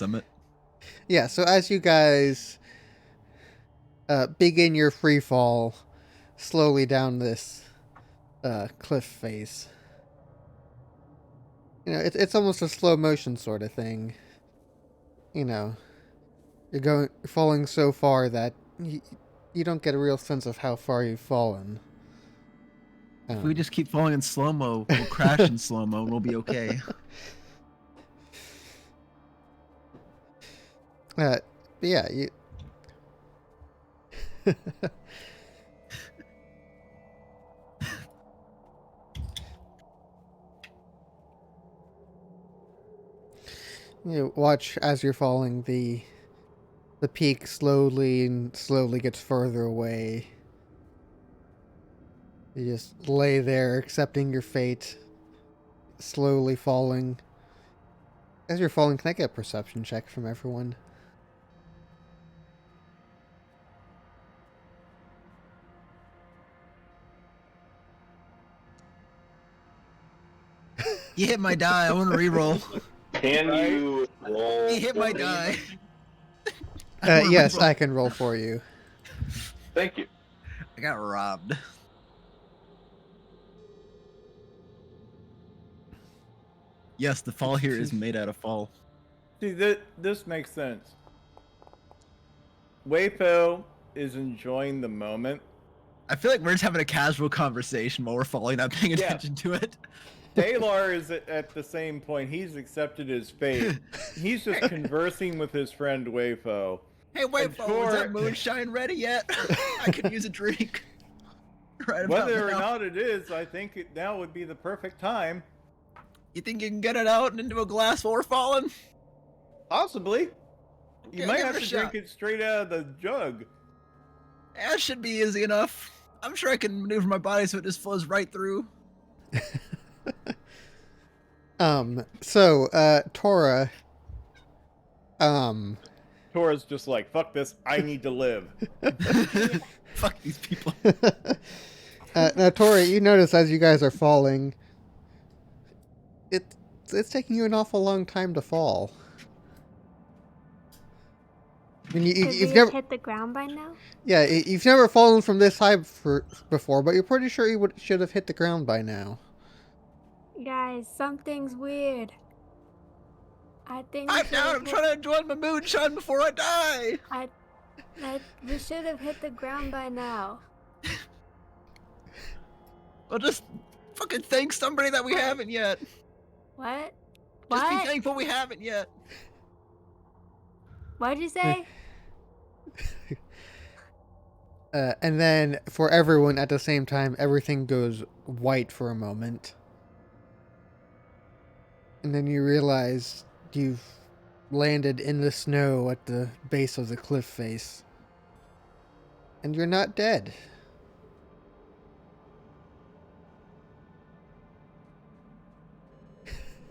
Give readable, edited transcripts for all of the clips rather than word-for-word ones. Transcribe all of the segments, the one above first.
Summit. Yeah, so as you guys begin your free fall slowly down this cliff face, it's almost a slow motion sort of thing. You know, you're falling so far that you don't get a real sense of how far you've fallen. If we just keep falling in slow-mo, we'll crash in slow-mo and we'll be okay. Yeah, you watch as you're falling. The peak slowly gets further away. You just lay there, accepting your fate, slowly falling. As you're falling, can I get a perception check from everyone? You hit my die. I want to re-roll. Can you roll? He hit my for me? die. Yes, I can roll for you. Thank you. I got robbed. Yes, the fall here is made out of fall. See, this makes sense. Wayfo is enjoying the moment. I feel like we're just having a casual conversation while we're falling, not paying attention to it. Taylor is at the same point. He's accepted his fate. He's just conversing with his friend Wayfo. Hey, Wayfo, is that moonshine ready yet? I could use a drink. Right about Whether or now. not it is, I think now would be the perfect time. You think you can get it out and into a glass while we're falling? Possibly. You Okay, might give have it a to shot. drink it straight out of the jug. That should be easy enough. I'm sure I can maneuver my body so it just flows right through. Tora, Tora's just like, fuck this, I need to live. Fuck these people. now Tora, you notice as you guys are falling, it's taking you an awful long time to fall. I mean, you've never hit the ground by now. Yeah, you've never fallen from this high before, but you're pretty sure you should have hit the ground by now. Guys, something's weird. I think I'm down. I'm trying to enjoy my moonshine before I die. we should have hit the ground by now. Well, just fucking thank somebody that we haven't yet. What? Just What? be thankful we haven't yet. What'd you say? And then for everyone at the same time, everything goes white for a moment. And then you realize you've landed in the snow at the base of the cliff face. And you're not dead.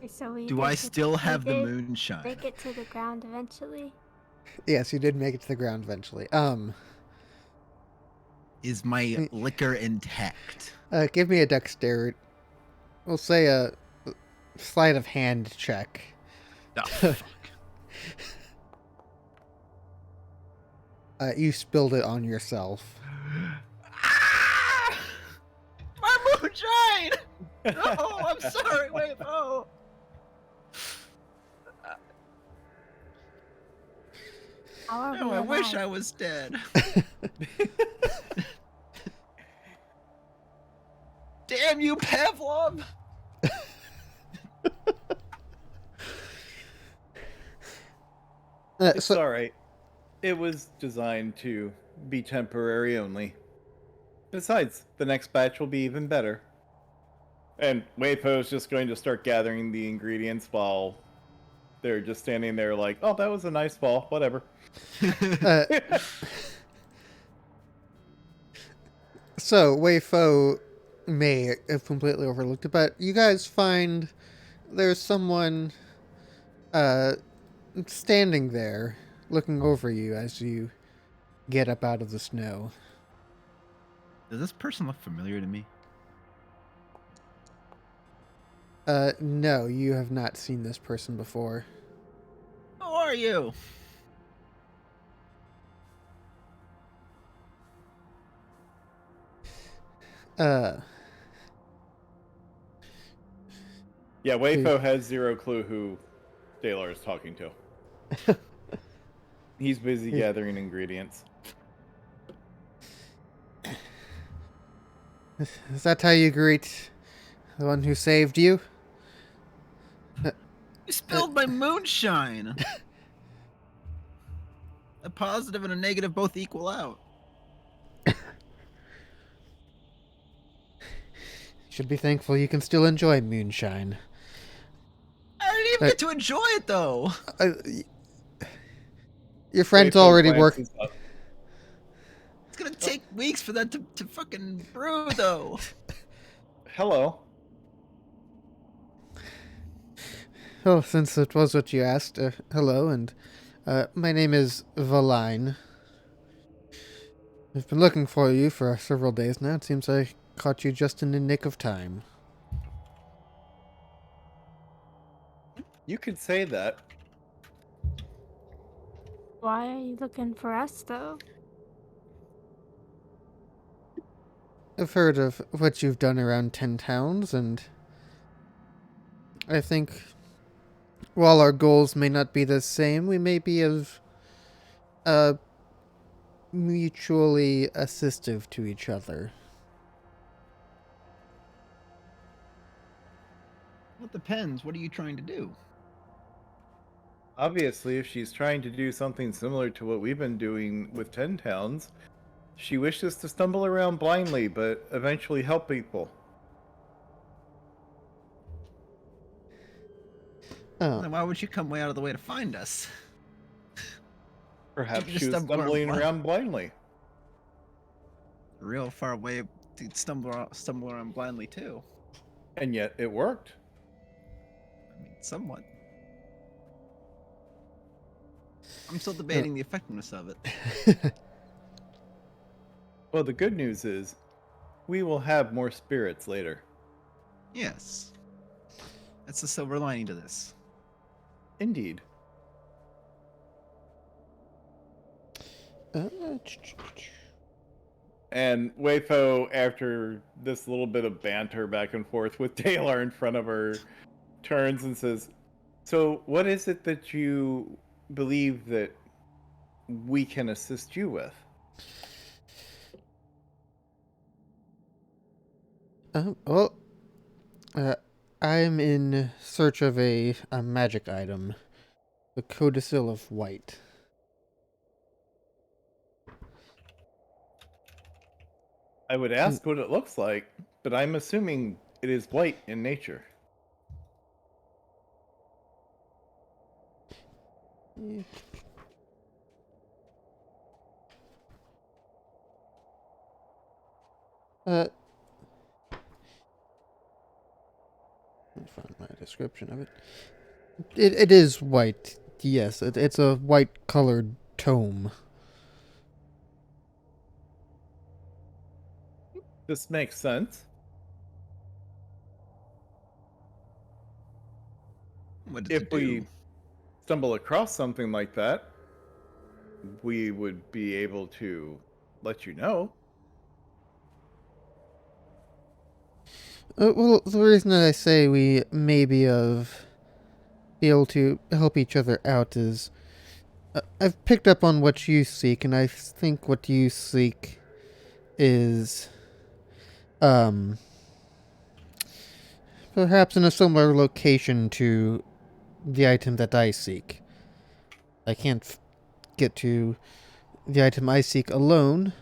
So Do I still have the moonshine? Make it to the ground eventually. Yes, you did make it to the ground eventually. Is my liquor intact? Give me a dexterity. We'll say a sleight of hand check. Oh, fuck. You spilled it on yourself. Ah! My moonshine! No, I'm sorry. Wait, oh. No, I wish I was dead. Damn you, Pavlov! It's alright. It was designed to be temporary only. Besides, the next batch will be even better. And Waypo is just going to start gathering the ingredients while they're just standing there like, oh, that was a nice ball, whatever. So, Wayfo may have completely overlooked it, but you guys find there's someone standing there looking over you as you get up out of the snow. Does this person look familiar to me? No, you have not seen this person before. Oh, How are you? Uh, Yeah, Wayfo has zero clue who Dalar is talking to. He's busy gathering ingredients. is that how you greet the one who saved you? You spilled my moonshine. A positive and a negative both equal out. Should be thankful you can still enjoy moonshine. I didn't even get to enjoy it though. Uh, your friend's Wayfo already worked. glances up. It's gonna take weeks for that to fucking brew though. Hello. Oh, since it was what you asked, hello, and my name is Valine. I've been looking for you for several days now. It seems I caught you just in the nick of time. You could say that. Why are you looking for us, though? I've heard of what you've done around 10 towns, and I think while our goals may not be the same, we may be of mutually assistive to each other. Well, it depends. What are you trying to do? Obviously, if she's trying to do something similar to what we've been doing with 10 towns, she wishes to stumble around blindly, but eventually help people. Oh, Then why would you come way out of the way to find us? Perhaps just she was stumble around stumbling around blindly. Real far away to stumble around blindly too. And yet it worked. I mean, somewhat. I'm still debating the effectiveness of it. Well, the good news is, we will have more spirits later. Yes. That's the silver lining to this. Indeed. And Wayfo, after this little bit of banter back and forth with Taylor in front of her, turns and says, "So, what is it that you believe that we can assist you with?" Well, I'm in search of a magic item, the Codicil of White. I would ask what it looks like, but I'm assuming it is white in nature. Let me find my description of it. It is white. Yes, it's a white colored tome. This makes sense. What does If it do? we stumble across something like that, we would be able to let you know. Well, the reason that I say we may be able to help each other out is I've picked up on what you seek, and I think what you seek is perhaps in a similar location to the item that I seek. I can't get to the item I seek alone,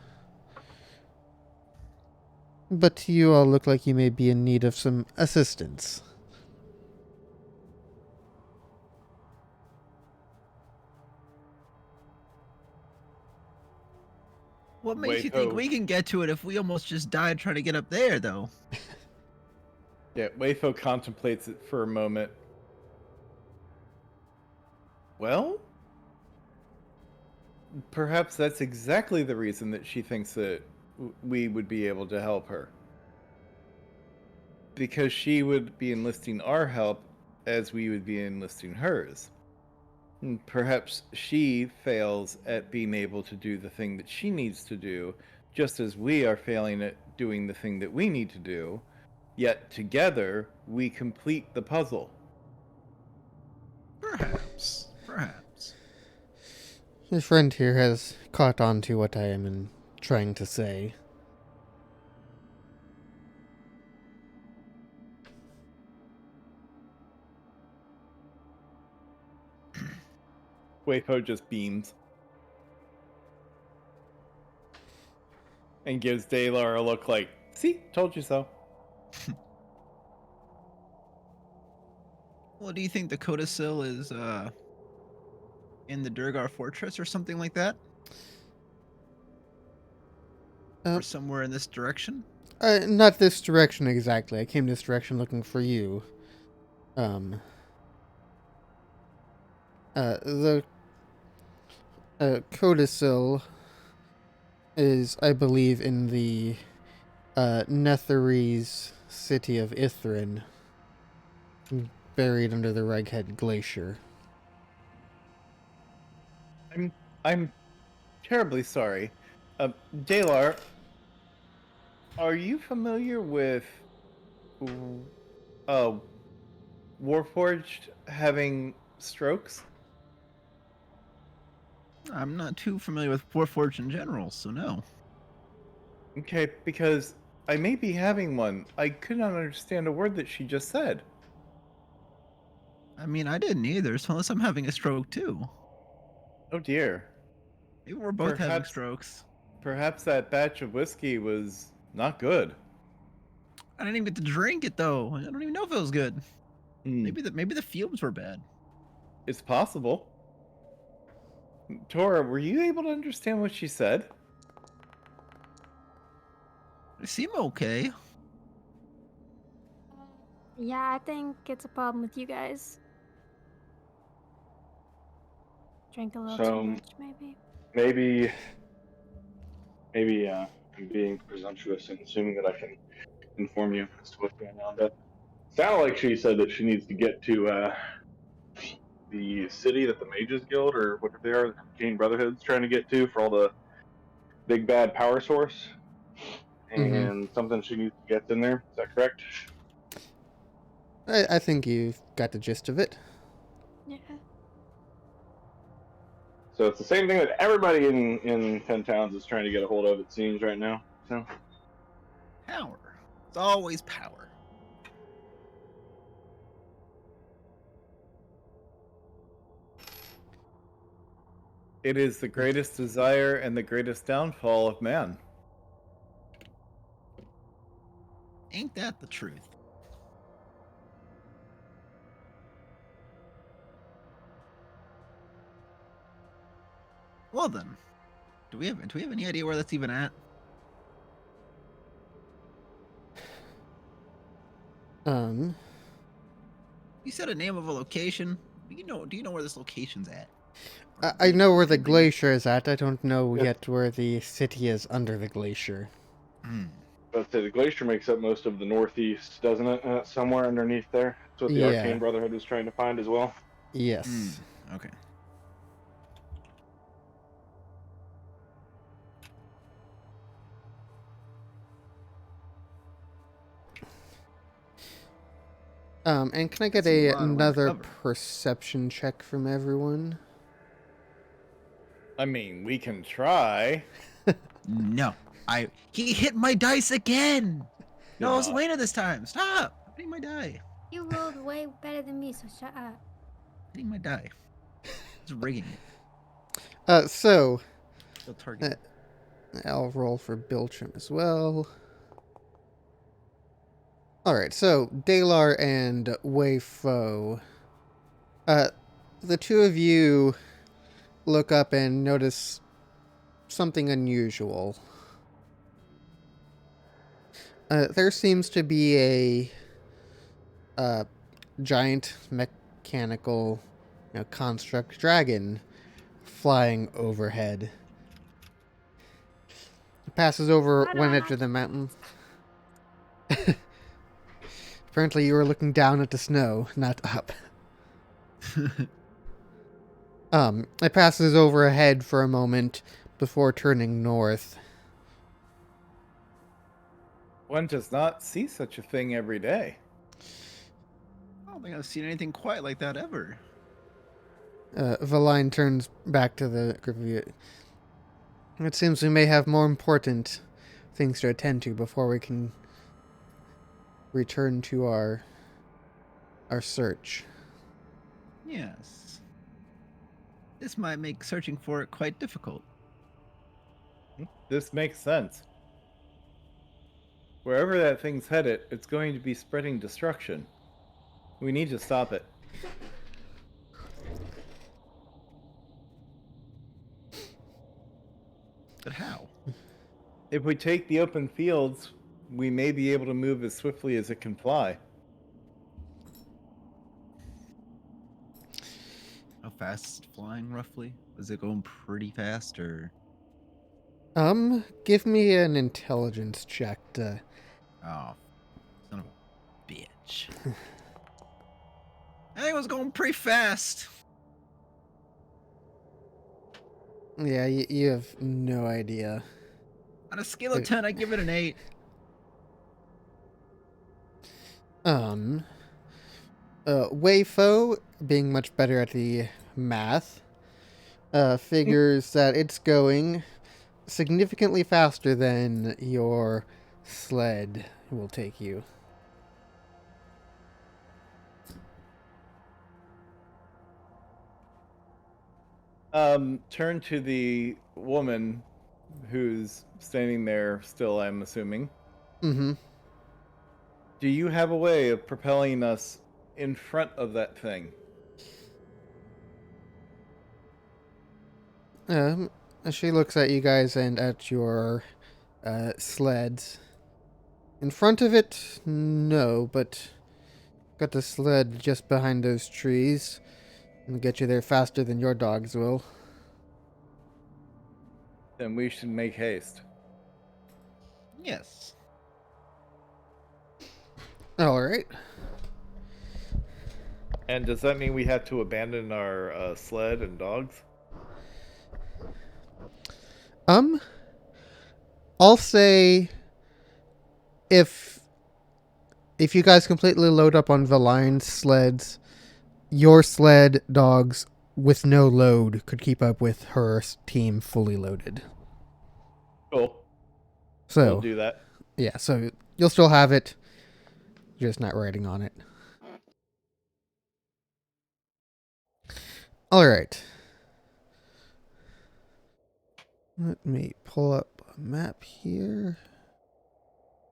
but you all look like you may be in need of some assistance. What makes you think we can get to it if we almost just died trying to get up there, though? Yeah, Wayfo contemplates it for a moment. Well, perhaps that's exactly the reason that she thinks that we would be able to help her. Because she would be enlisting our help as we would be enlisting hers. Perhaps she fails at being able to do the thing that she needs to do, just as we are failing at doing the thing that we need to do, yet together we complete the puzzle. Perhaps. Perhaps. My friend here has caught on to what I am trying to say. Waypo just beams. And gives Dalar a look like, see, told you so. Well, do you think the Codicil is in the Durgar Fortress or something like that? Or somewhere in this direction? Not this direction exactly. I came this direction looking for you. The Codicil is, I believe, in the Netherese city of Ithrin, buried under the Reghead Glacier. I'm terribly sorry. Dalar, are you familiar with Warforged having strokes? I'm not too familiar with Warforged in general, so no. Okay, because I may be having one. I could not understand a word that she just said. I mean, I didn't either, so unless I'm having a stroke too. Oh dear. Maybe we're both having strokes. Perhaps that batch of whiskey was not good. I didn't even get to drink it though. I don't even know if it was good. Maybe the fumes were bad. It's possible. Tora, were you able to understand what she said? They seem okay. Yeah, I think it's a problem with you guys. Drink a little So, too much, maybe. Maybe I'm being presumptuous and assuming that I can inform you as to what's going on. But it sounded like she said that she needs to get to the city that the Mages Guild, or whatever they are, the Arcane Brotherhood's trying to get to for all the big bad power source. And something she needs to get in there. Is that correct? I think you've got the gist of it. Yeah. So it's the same thing that everybody in 10 Towns is trying to get a hold of, it seems, right now. So Power. It's always power. It is the greatest desire and the greatest downfall of man. Ain't that the truth? Well then, do we have any idea where that's even at? You said a name of a location. Do you know where this location's at? I know where the glacier is at. I don't know yet where the city is under the glacier. But the glacier makes up most of the northeast, doesn't it? Somewhere underneath there. That's what the Arcane Brotherhood is trying to find as well. Yes. Okay. And can I get another perception check from everyone? I mean, we can try. No. He hit my dice again. No, it was Elena this time. Stop hitting my die. You rolled way better than me, so shut up. Hitting my die. It's rigging So Still target. I'll roll for Biltram as well. Alright, so Dalar and Wei Fo. The two of you look up and notice something unusual. There seems to be a giant mechanical construct dragon flying overhead. It passes over one edge of the mountain. Apparently you were looking down at the snow, not up. It passes overhead for a moment before turning north. One does not see such a thing every day. I don't think I've seen anything quite like that ever. Valine turns back to the group of you. It seems we may have more important things to attend to before we can return to our search. Yes. This might make searching for it quite difficult. This makes sense. Wherever that thing's headed, it's going to be spreading destruction. We need to stop it. But how? If we take the open fields, we may be able to move as swiftly as it can fly. How fast is it flying, roughly? Is it going pretty fast, or... Give me an intelligence check to... Oh, son of a bitch. I think it was going pretty fast. Yeah, you have no idea. On a scale of 10, I give it an 8. Wayfo, being much better at the math, figures that it's going significantly faster than your sled will take you. Turn to the woman who's standing there still, I'm assuming. Mm-hmm. Do you have a way of propelling us in front of that thing? She looks at you guys and at your sleds. In front of it, no, but got the sled just behind those trees. And get you there faster than your dogs will. Then we should make haste. Yes. Alright. And does that mean we have to abandon our sled and dogs? I'll say if you guys completely load up on Valine's sleds, your sled dogs with no load could keep up with her team fully loaded. Cool. So We'll do that. yeah, so you'll still have it, just not riding on it. Alright. Let me pull up a map here.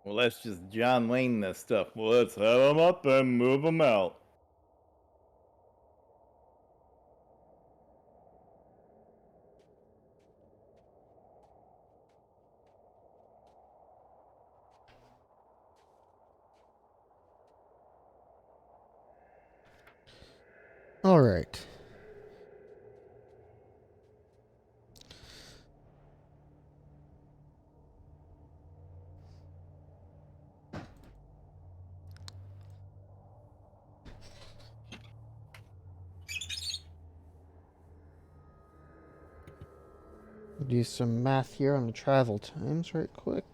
Well, let's just John Wayne this stuff. Well, let's head them up and move them out. Alright. Do some math here on the travel times right quick.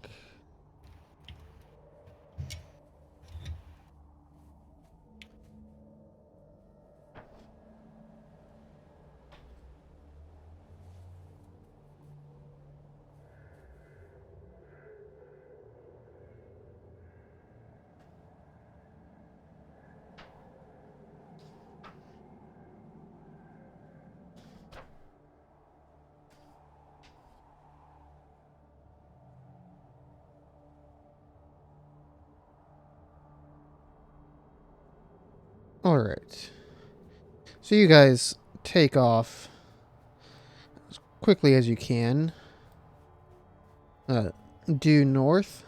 Alright. So you guys take off as quickly as you can. Due north.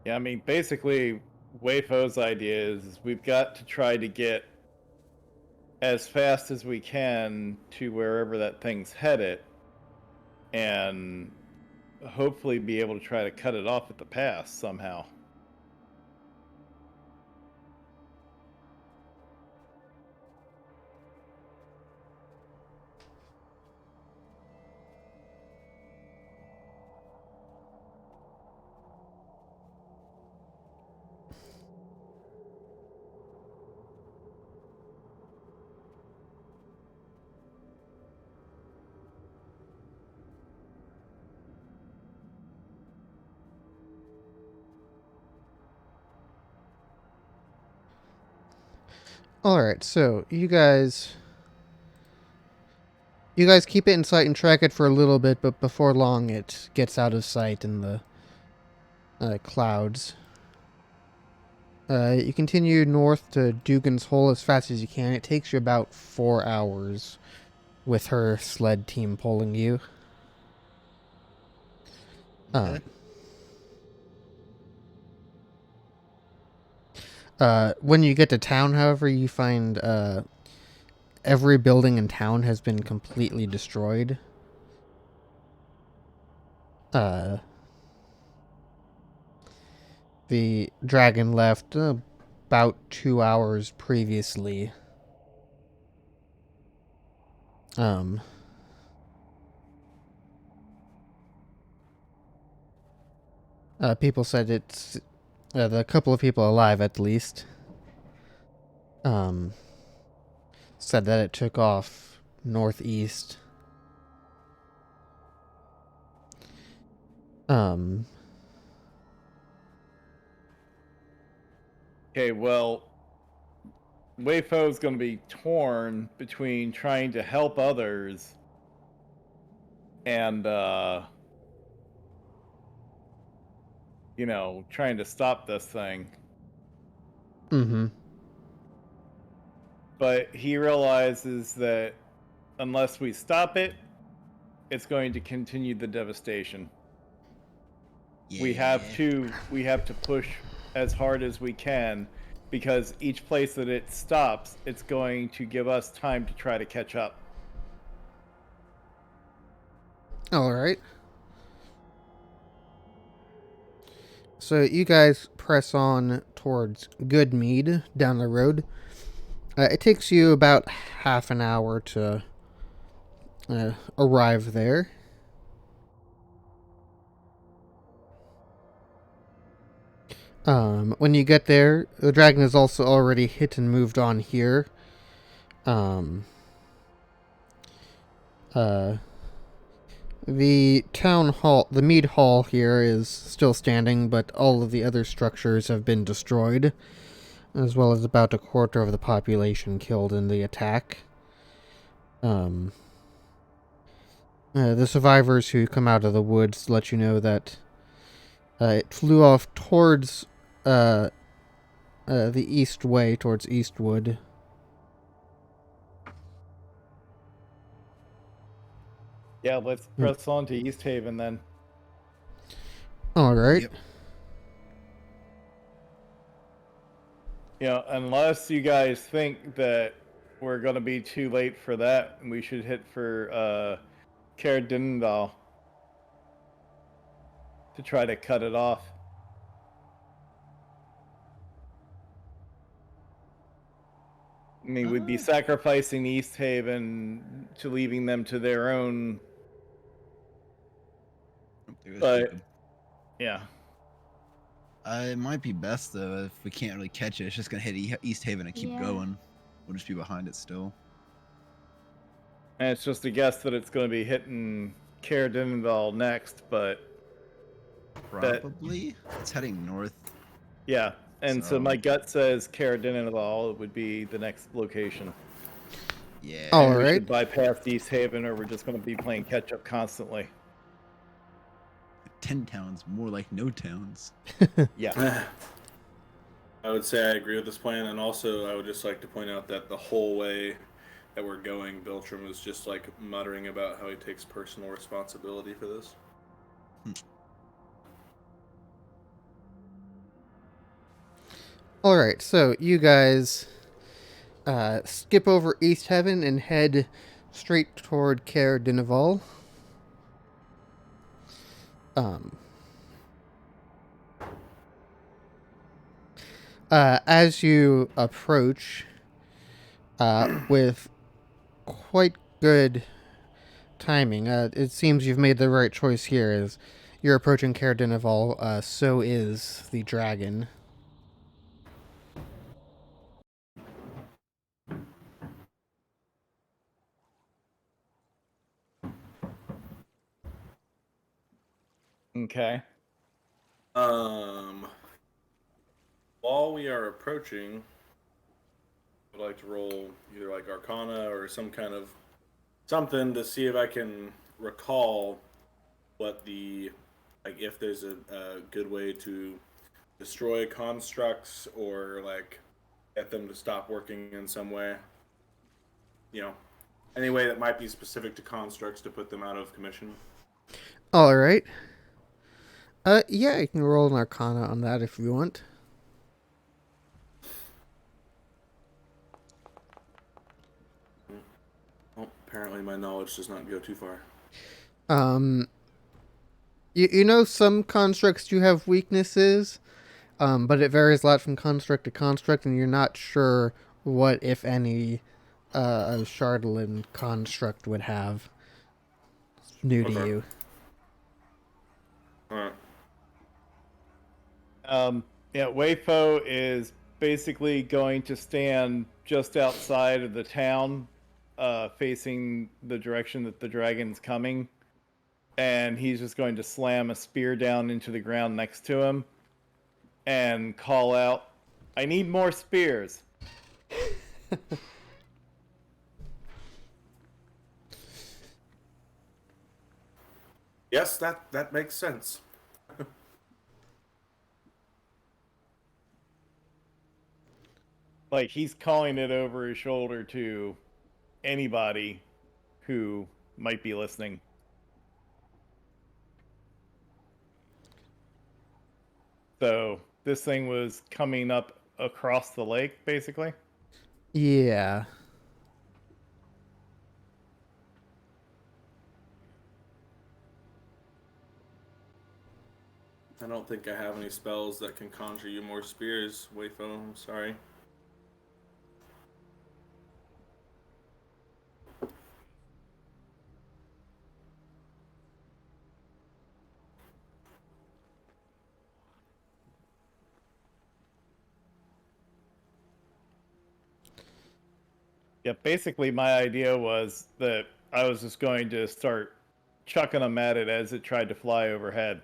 Yeah, I mean, basically, Wayfo's idea is we've got to try to get as fast as we can to wherever that thing's headed, and hopefully be able to try to cut it off at the pass somehow. All right, so you guys keep it in sight and track it for a little bit, but before long it gets out of sight in the clouds. You continue north to Dugan's Hole as fast as you can. It takes you about 4 hours with her sled team pulling you. Okay. When you get to town, however, you find every building in town has been completely destroyed. The dragon left about 2 hours previously. People said it's the couple of people alive at least. Said that it took off northeast. Okay, well, Wayfo's going to be torn between trying to help others and, trying to stop this thing. Mm-hmm. But he realizes that unless we stop it, it's going to continue the devastation. Yeah. We have to push as hard as we can, because each place that it stops, it's going to give us time to try to catch up. All right. So you guys press on towards Goodmead down the road. It takes you about half an hour to arrive there. When you get there, the dragon is also already hit and moved on here. The town hall, the mead hall here is still standing, but all of the other structures have been destroyed, as well as about a quarter of the population killed in the attack. The survivors who come out of the woods let you know that it flew off towards the east way, towards Eastwood. Yeah, let's press on to East Haven then. All right. Yep. Unless you guys think that we're going to be too late for that, we should hit for Cardinal to try to cut it off. I mean, we'd be sacrificing East Haven to leaving them to their own. But yeah, it might be best though if we can't really catch it. It's just gonna hit East Haven and keep going. We'll just be behind it still. and it's just a guess that it's going to be hitting Cardinal next, but Probably. It's heading north. Yeah, and so my gut says Cardinal would be the next location. Yeah. All We right. should bypass East Haven, or we're just going to be playing catch up constantly. 10 towns, more like no towns. Yeah. I would say I agree with this plan, and also I would just like to point out that the whole way that we're going, Beltram is just like muttering about how he takes personal responsibility for this. All right, so you guys skip over East Heaven and head straight toward Caer Dineval. Um, as you approach, with quite good timing, it seems you've made the right choice here. As you're approaching Caer Dineval, so is the dragon. Okay. While we are approaching, I'd like to roll either like Arcana or some kind of something to see if I can recall what the like if there's a good way to destroy constructs or like get them to stop working in some way. You know, any way that might be specific to constructs to put them out of commission. All right. Yeah, you can roll an Arcana on that if you want. Well, apparently my knowledge does not go too far. You know some constructs do have weaknesses, but it varies a lot from construct to construct, and you're not sure what, if any, a Chardalyn construct would have. It's new to Okay. you. All right. Yeah, Wayfo is basically going to stand just outside of the town, facing the direction that the dragon's coming. And he's just going to slam a spear down into the ground next to him and call out, "I need more spears." Yes, that makes sense. Like, he's calling it over his shoulder to anybody who might be listening. So this thing was coming up across the lake, basically. Yeah. I don't think I have any spells that can conjure you more spears, Wayfo. I'm sorry. Yeah, basically my idea was that I was just going to start chucking them at it as it tried to fly overhead.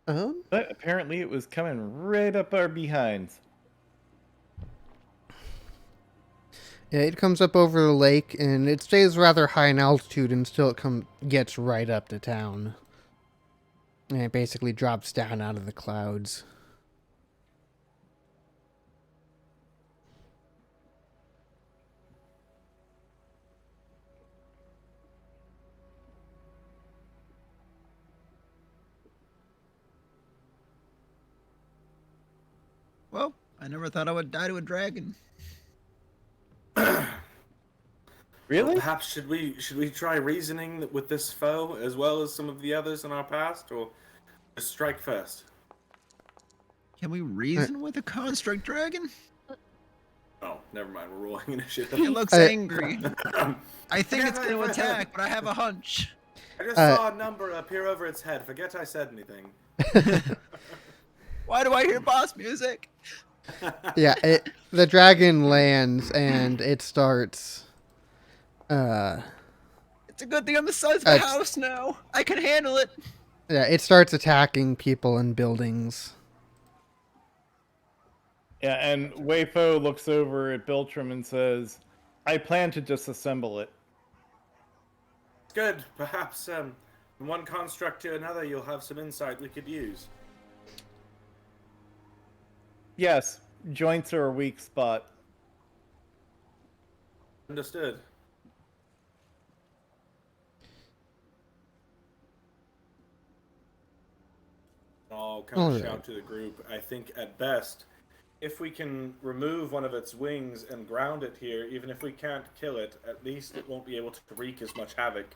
But apparently it was coming right up our behinds. Yeah, it comes up over the lake, and it stays rather high in altitude until it gets right up to town. And it basically drops down out of the clouds. Well, I never thought I would die to a dragon. Really? Well, perhaps should we try reasoning with this foe as well as some of the others in our past, or just strike first? Can we reason with a construct dragon? Oh, never mind. We're rolling initiative. It looks angry. I think it's going to attack, but I have a hunch. I just saw a number appear over its head. Forget I said anything. Why do I hear boss music? Yeah, the dragon lands and it starts. It's a good thing I'm the size of a house now. I can handle it. Yeah, it starts attacking people and buildings. Yeah, and Wayfo looks over at Biltram and says, "I plan to disassemble it." Good. Perhaps from one construct to another, you'll have some insight we could use. Yes, joints are a weak spot. Understood. I'll kind of Alright. shout to the group. I think at best, if we can remove one of its wings and ground it here, even if we can't kill it, at least it won't be able to wreak as much havoc.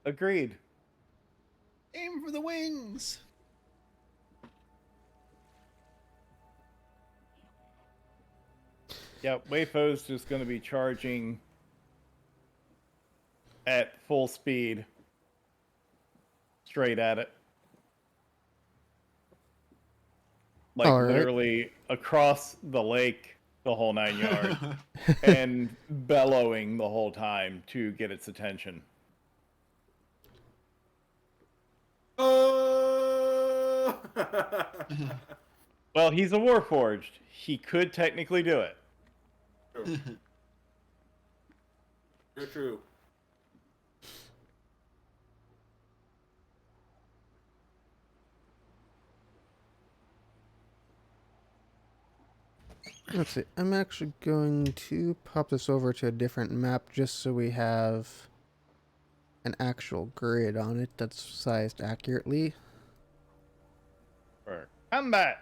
Agreed. Aim for the wings. Yeah, Wayfo's just going to be charging at full speed straight at it. Like All right. literally across the lake, the whole 9 yards, and bellowing the whole time to get its attention. Oh! Well, he's a Warforged. He could technically do it. True. You're true. Let's see. I'm actually going to pop this over to a different map just so we have an actual grid on it that's sized accurately. For combat.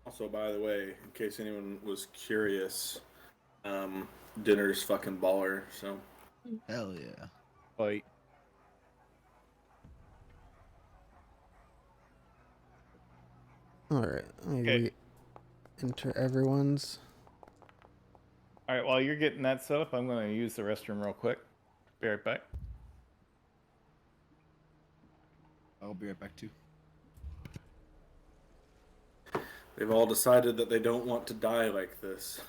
Also, by the way, in case anyone was curious, dinner's fucking baller, so. Hell yeah. Fight. Alright, let me Okay. enter everyone's. All right, while you're getting that set up, I'm going to use the restroom real quick. Be right back. I'll be right back too. They've all decided that they don't want to die like this.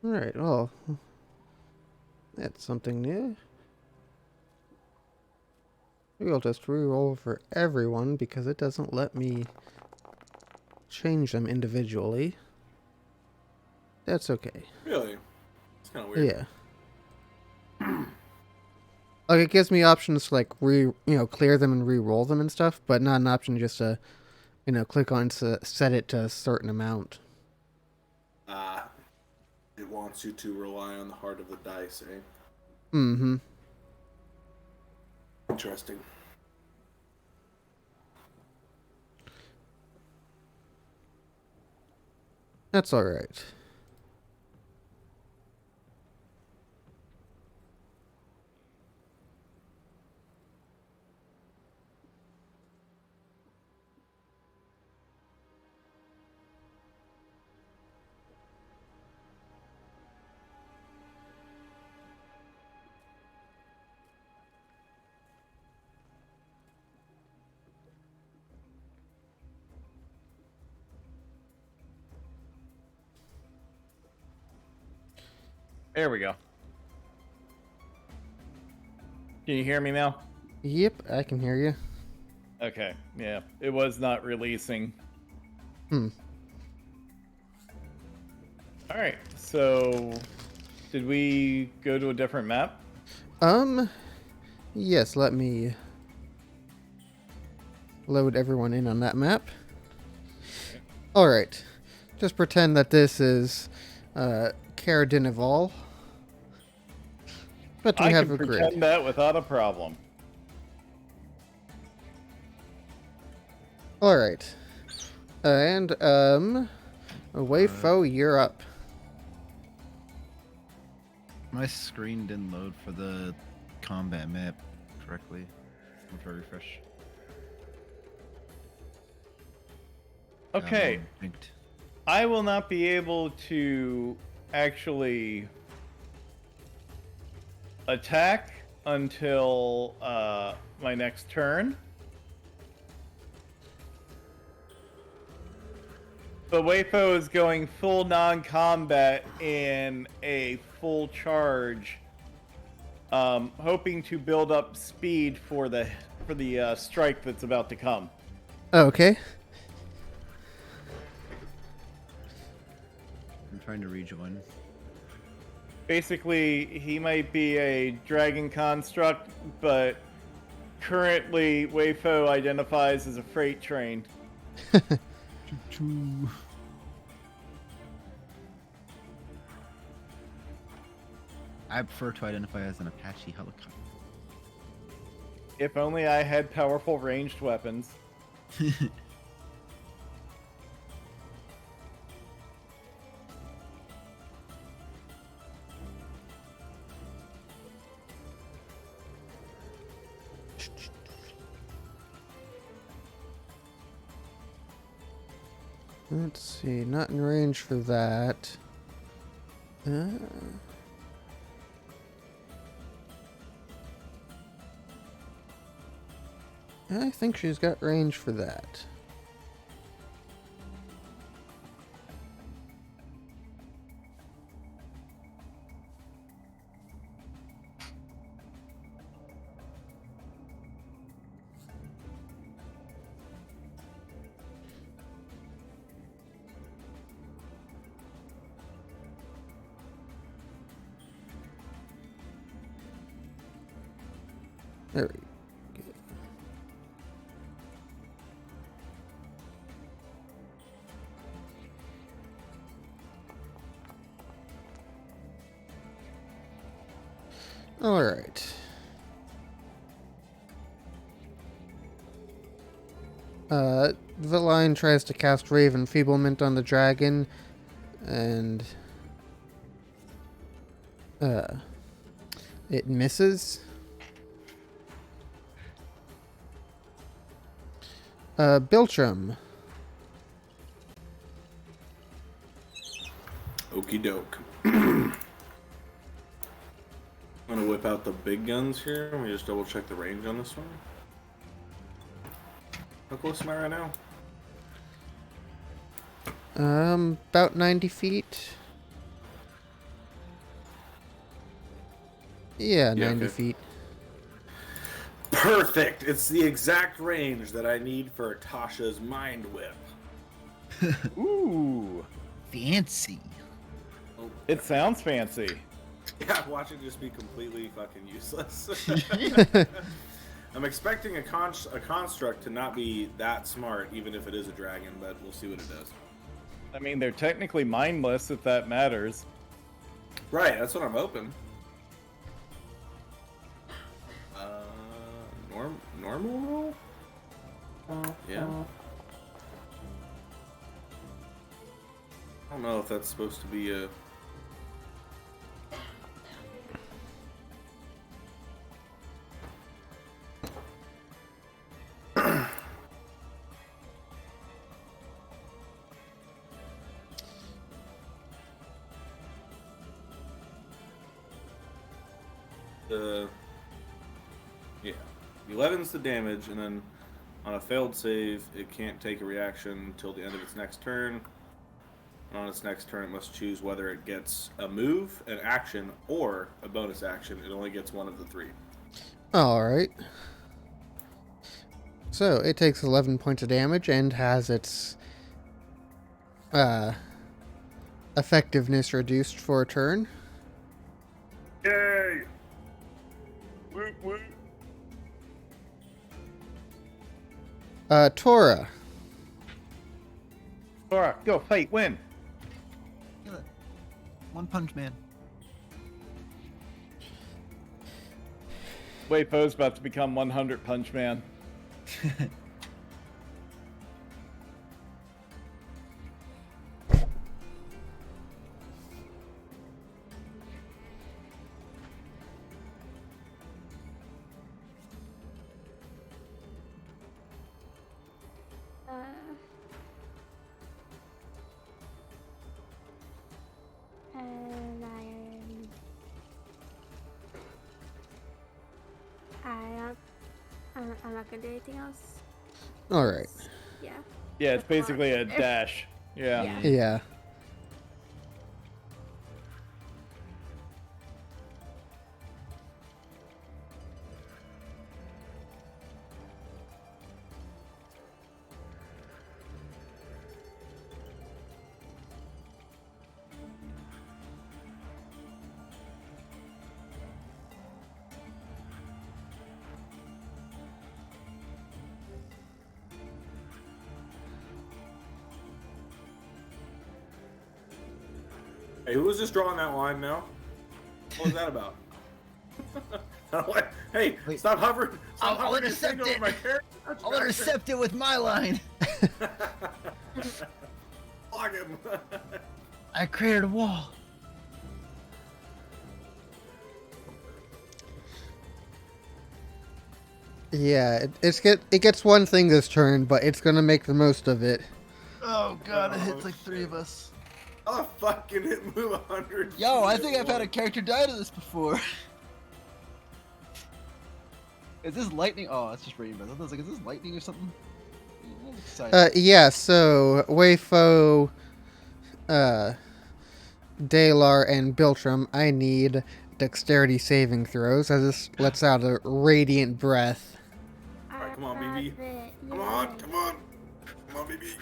Alright, well, that's something new. We'll just re-roll for everyone because it doesn't let me change them individually. That's okay. Really? It's kind of weird. Yeah. Like, it gives me options to, like, clear them and re-roll them and stuff, but not an option just to, click on to set it to a certain amount. It wants you to rely on the heart of the dice, eh? Mm-hmm. Interesting. That's alright. There we go. Can you hear me now? Yep, I can hear you. Okay, yeah. It was not releasing. Hmm. Alright, so did we go to a different map? Yes, let me load everyone in on that map. Alright. Just pretend that this is Chardalyn. But we I have can a grid. pretend that without a problem. All right. And Wayfo, you're up. My screen didn't load for the combat map correctly. I'll try to refresh. Okay, Linked. I will not be able to actually attack until my next turn. But Waypo is going full non-combat in a full charge, hoping to build up speed for the strike that's about to come. Okay. I'm trying to rejoin. Basically, he might be a dragon construct, but currently Wayfo identifies as a freight train. Choo. I prefer to identify as an Apache helicopter. If only I had powerful ranged weapons. Let's see. Not in range for that. I think she's got range for that. There we go. All right. The lion tries to cast Rave Enfeeblement on the dragon, and it misses. Biltram. Okie doke. I'm gonna whip out the big guns here. Let me just double check the range on this one. How close am I right now? About 90 feet. Yeah, 90 okay. feet. Perfect! It's the exact range that I need for Tasha's Mind Whip. Ooh, Fancy. Oh, it sounds fancy. yeah, watch it just be completely fucking useless. I'm expecting a construct to not be that smart, even if it is a dragon, but we'll see what it does. I mean, they're technically mindless, if that matters. Right, that's what I'm hoping. Normal roll? Yeah. I don't know if that's supposed to be a... Yeah. 11's the damage, and then on a failed save, it can't take a reaction until the end of its next turn. And on its next turn, it must choose whether it gets a move, an action, or a bonus action. It only gets one of the three. Alright. So, it takes 11 points of damage and has its effectiveness reduced for a turn. Yay! Woot woot. Tora. Sora, go fight, win. Kill it. One Punch Man. Waypo's about to become 100 Punch Man. And I'm not gonna do anything else. All right. Yeah. Yeah, it's That's more- basically a dash. Yeah. Yeah. Yeah. Hey, who was just drawing that line now? What was that about? Hey, Wait. stop hovering! Stop I'll hovering and intercept sitting over it. my character. I'll intercept it with my line. Block him. I created a wall. Yeah, it gets one thing this turn, but it's gonna make the most of it. Oh god, it hits like 3 of us. How the fuck can it move 100? Yo, I feet think at I've had a once? character die to this before. Is this lightning? Oh, it's just rainbow. I was like, is this lightning or something? I'm excited. Yeah, so Wayfo, Dalar, and Biltram, I need dexterity saving throws as this lets out a radiant breath. Alright, come on, BB. Come Yeah. on, come on. Come on, BB.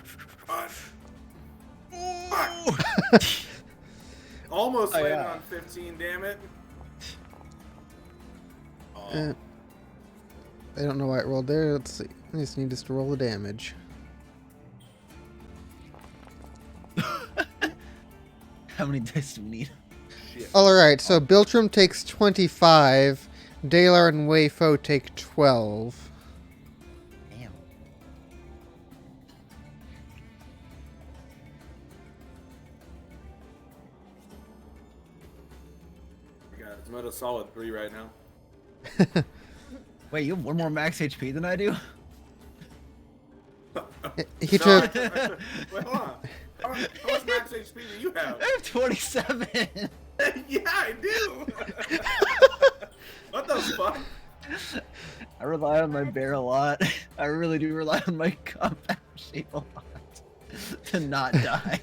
Come on. Almost Oh, landed yeah. on 15, damn it. Oh. I don't know why it rolled there. Let's see. I just need us to roll the damage. How many dice do we need? Shit. Alright, so Biltram takes 25, Dalar and Wayfo take 12. Damn. God, it's about a solid 3 right now. Wait, you have 1 more max HP than I do? He No, took. Wait, hold on. How much max HP do you have? I have 27. Yeah, I do. What the fuck? I rely on my bear a lot. I really do rely on my combat shape a lot to not die.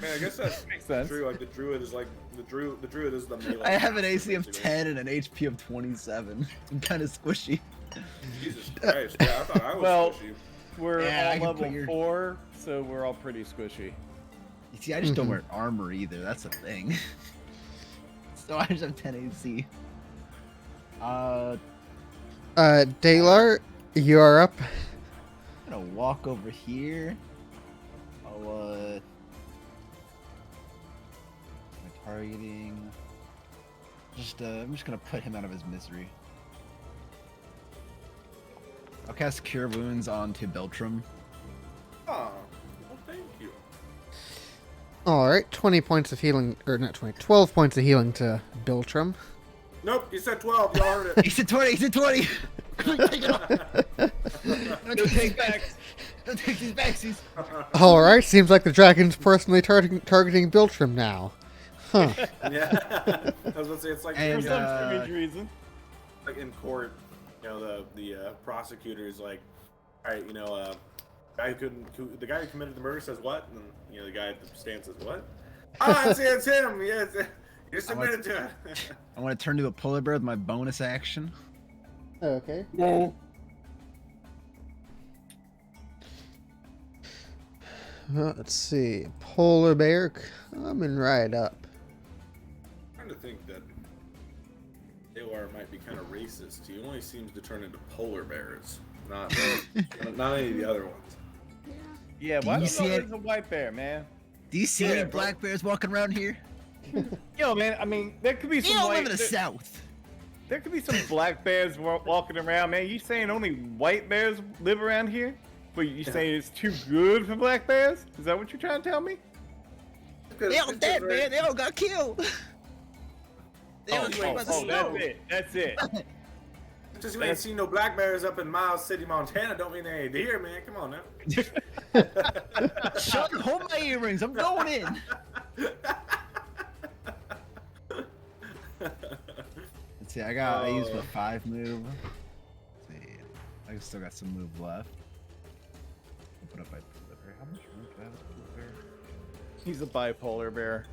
Man, I guess that Makes sense. true. Like the druid is like the druid is the melee. I have an master, AC of basically. 10 and an HP of 27. I'm kind of squishy. Jesus Christ! Yeah, I thought I was Well- squishy. We're Yeah, I all can level put your- 4, so we're all pretty squishy. You see, I just don't wear armor either. That's the thing. So I just have 10 AC. Dalar, you're up. I'm gonna walk over here. I'll, my targeting. I'm just gonna put him out of his misery. I'll cast Cure Wounds onto Beltram. Oh, well, thank you. Alright, 20 points of healing, or not 20, 12 points of healing to Biltram. Nope, you said 12. Y'all heard it. He said 20. He said 20. Take it off. Don't take backs. Don't take these backsies. Alright, seems like the dragon's personally targeting Biltram now. Huh. Yeah. I was gonna say it's like And, For some uh, strange reason. like in court, you know, the prosecutor is like, all right, you know, the guy who committed the murder says what, and you know the guy at the stand says what. Ah, it's him. Yeah, you submitted to it. I want to turn to a polar bear with my bonus action. Okay. Let's see. Polar bear coming right up. I'm trying to think that AOR might be kind of racist. He only seems to turn into polar bears, not any of the other ones. Yeah, Do why you the see hell it? is a white bear, man? Do you see Yeah, any bro. black bears walking around here? Yo, man, I mean, there could be You some don't white... live in the there, South. there could be some black bears walking around, man. You saying only white bears live around here? But you saying it's too good for black bears? Is that what you're trying to tell me? They all dead, man. They all got killed. They all Oh, killed by the oh, snow. That's it. That's it. Just you ain't seen no black bears up in Miles City, Montana, don't mean they ain't deer, man. Come on now. Shut! Hold my earrings. I'm going in. Let's see. I used the 5 move. Let's see. I still got some move left. I'll put up my polar bear. How much room do I have with polar bear? He's a bipolar bear.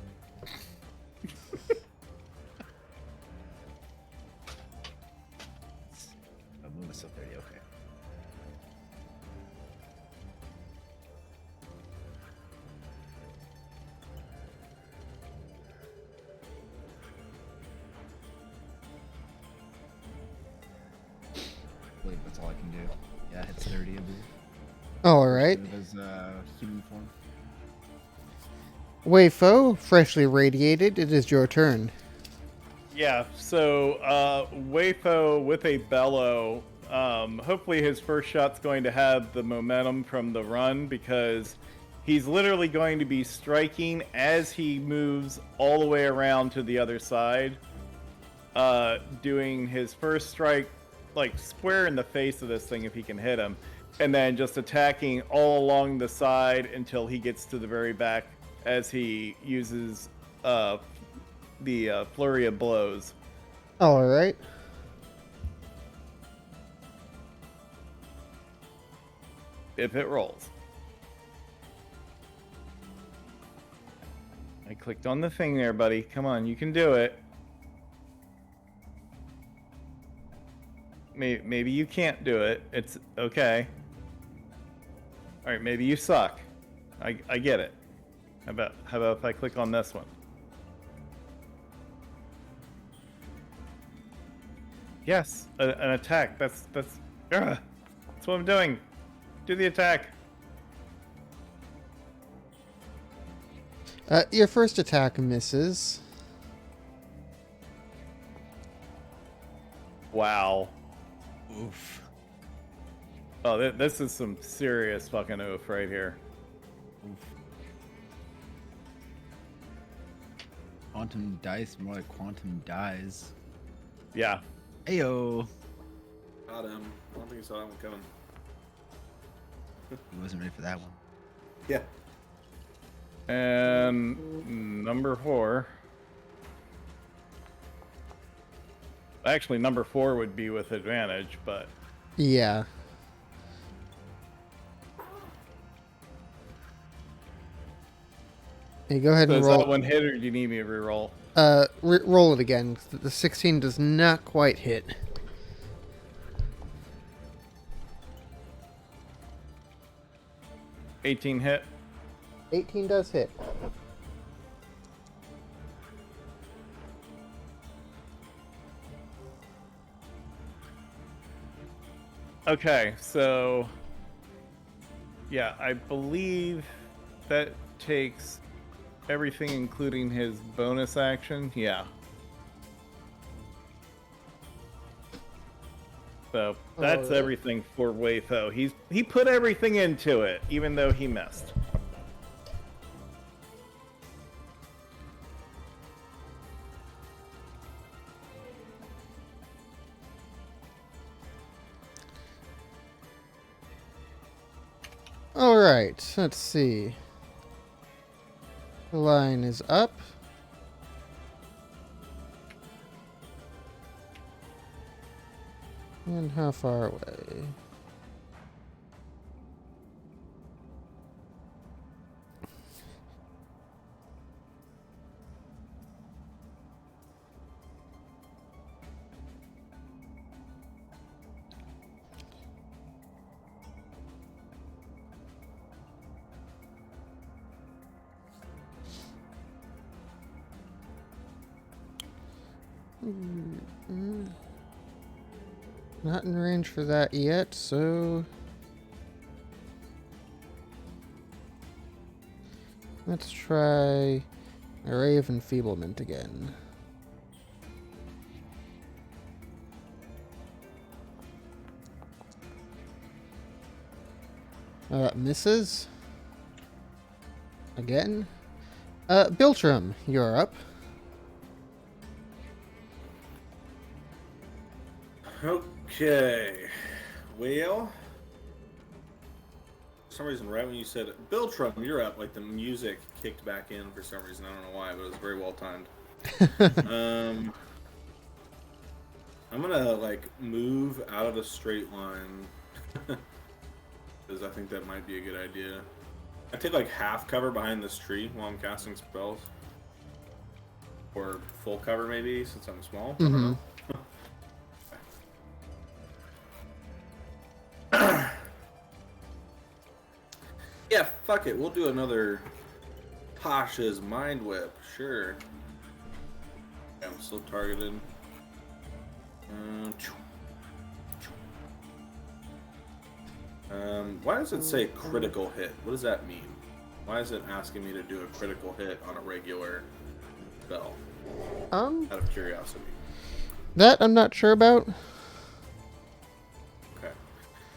I'll move myself 30. Okay. I believe that's all I can do. Yeah, it's 30, I believe. All right. Move as human form. Weifo, freshly radiated, it is your turn. Yeah, so Weifo with a bellow, hopefully his first shot's going to have the momentum from the run because he's literally going to be striking as he moves all the way around to the other side, doing his first strike like square in the face of this thing if he can hit him, and then just attacking all along the side until he gets to the very back as he uses the flurry of blows. All right. If it rolls. I clicked on the thing there, buddy. Come on, you can do it. Maybe you can't do it. It's okay. All right, maybe you suck. I get it. How about if I click on this one? Yes, an attack. That's what I'm doing. Do the attack. Your first attack misses. Wow. Oof. Oh, this is some serious fucking oof right here. Oof. Quantum dice, more like quantum dies. Yeah. Ayo. Got him. I don't think he saw that one coming. He wasn't ready for that one. Yeah. And number 4. Actually, number 4 would be with advantage, but Yeah. Hey, go ahead so and is roll. that one hit, or do you need me to reroll? Roll it again. The 16 does not quite hit. $18 hit. 18 does hit. Okay, so yeah, I believe that takes everything, including his bonus action. Yeah. So that's Alright. everything for Weifo. He put everything into it, even though he missed. Alright, let's see. The line is up. And how far away? Not in range for that yet, so let's try Array of Enfeeblement again. Misses. Again. Biltram, you're up. Okay. Well, for some reason, right when you said Biltrum, you're up, like the music kicked back in for some reason. I don't know why, but it was very well timed. I'm gonna like move out of a straight line because I think that might be a good idea. I take like half cover behind this tree while I'm casting spells, or full cover maybe since I'm small. I don't know. Yeah, fuck it. We'll do another Tasha's Mind Whip. Sure. Yeah, I'm still targeted. Why does it say critical hit? What does that mean? Why is it asking me to do a critical hit on a regular spell? Out of curiosity. That I'm not sure about. Okay.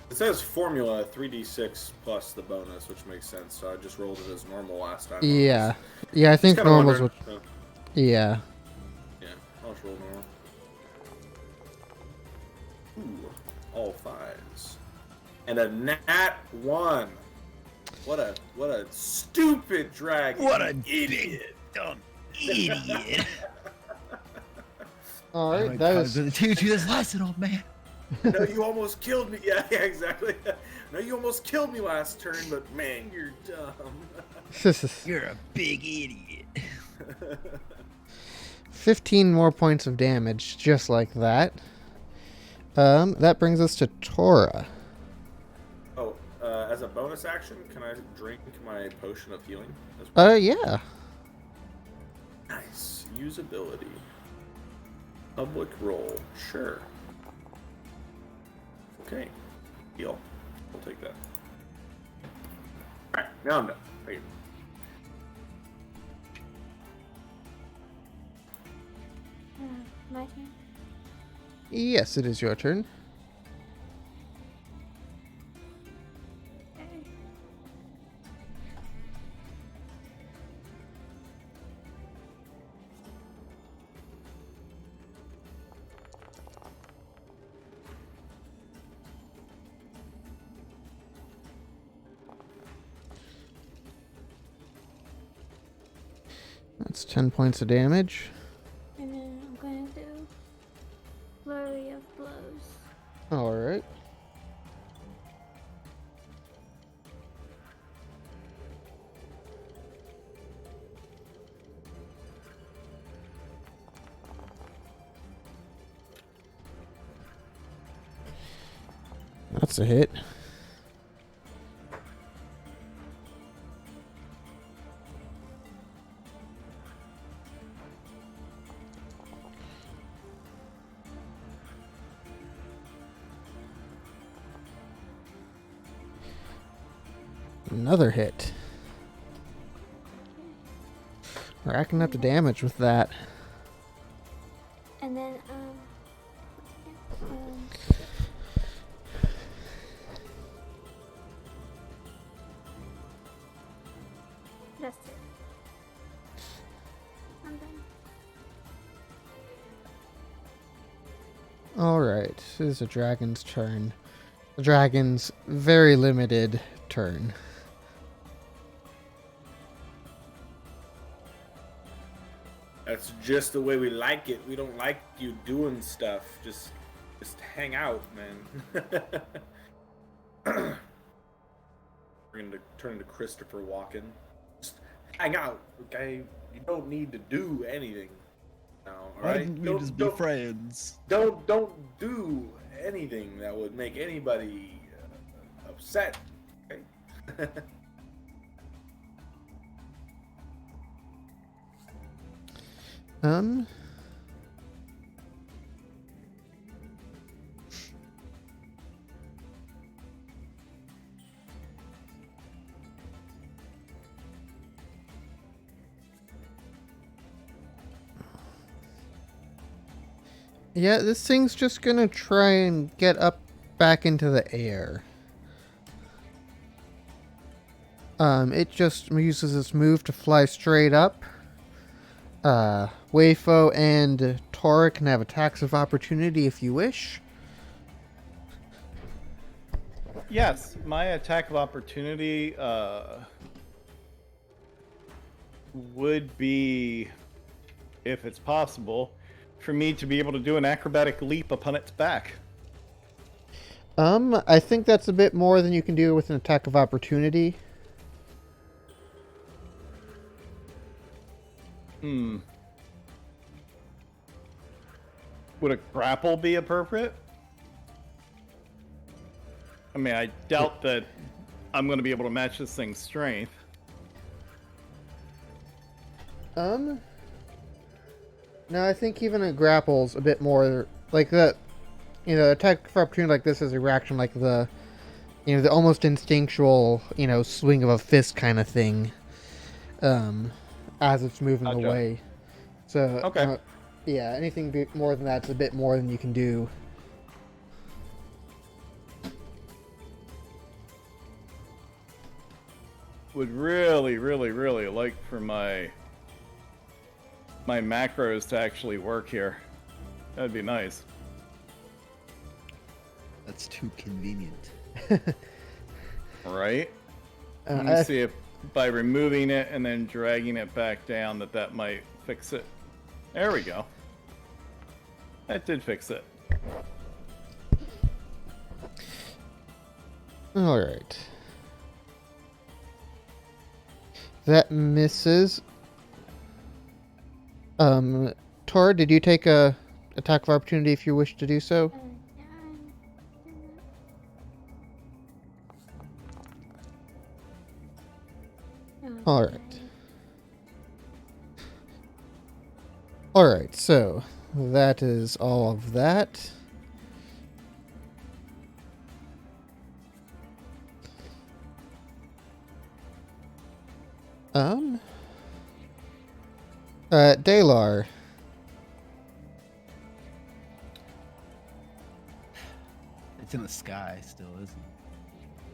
It says formula 3d6 plus the bonus, which makes sense. So I just rolled it as normal last time. Yeah. Yeah, I think Just kinda normal's what... wondering, Yeah. yeah, I'll just roll normal. Ooh, all fives. And a nat 1. What a stupid dragon. What an idiot. Dumb idiot. Alright, that was... going to teach you this lesson, old man. No, you almost killed me. Yeah, exactly. No, you almost killed me last turn, but man, you're dumb. You're a big idiot. 15 more points of damage, just like that. That brings us to Tora. Oh, as a bonus action, can I drink my potion of healing? As well? Yeah. Nice. Usability. Public roll. Sure. Okay. Heal. We'll take that. Alright, now I'm done. Thank you. My turn. Yes, it is your turn. Okay. That's 10 points of damage. And then I'm going to do flurry of blows. Alright. That's a hit. Another hit. Racking up the damage with that. And then that's it. I'm done. Alright, this is a dragon's turn. The dragon's very limited turn. That's just the way we like it. We don't like you doing stuff. Just hang out, man. We're gonna turn into Christopher Walken. Just hang out, okay? You don't need to do anything now, all Why right? didn't we just be friends? Don't do anything that would make anybody upset, okay? Yeah, this thing's just gonna try and get up back into the air. It just uses its move to fly straight up. Wayfo and Tora can have attacks of opportunity if you wish. Yes, my attack of opportunity would be, if it's possible, for me to be able to do an acrobatic leap upon its back. I think that's a bit more than you can do with an attack of opportunity. Would a grapple be appropriate? I mean, I doubt that I'm going to be able to match this thing's strength. No, I think even a grapple's a bit more like that. You know, attack of opportunity like this is a reaction like the, you know, the almost instinctual, you know, swing of a fist kind of thing. As it's moving Gotcha. away. So, Okay. yeah, anything more than that's a bit more than you can do. Would really, really, really like for my macros to actually work here. That'd be nice. That's too convenient. Right? Let me see if by removing it and then dragging it back down that might fix it. There we go. That did fix it. Alright. That misses. Tor, did you take a attack of opportunity if you wish to do so? Alright. Alright, so that is all of that. Dalar. It's in the sky still, isn't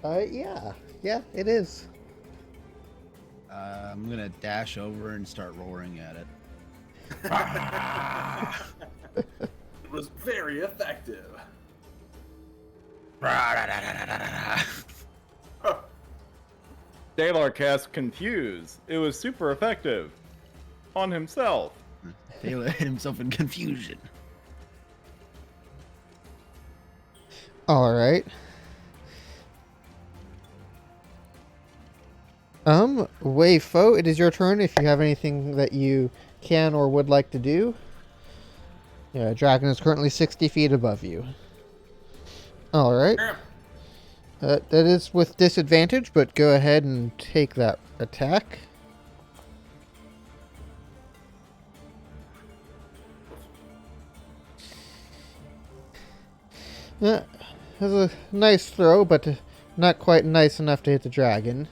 it? Yeah, it is. I'm gonna dash over and start roaring at it. It was very effective. Dalar cast Confuse. It was super effective. On himself. Taylor hit himself in confusion. Alright. Wei Fo, it is your turn if you have anything that you can or would like to do. Yeah, dragon is currently 60 feet above you. Alright. That is with disadvantage, but go ahead and take that attack. Yeah, that's a nice throw, but not quite nice enough to hit the dragon.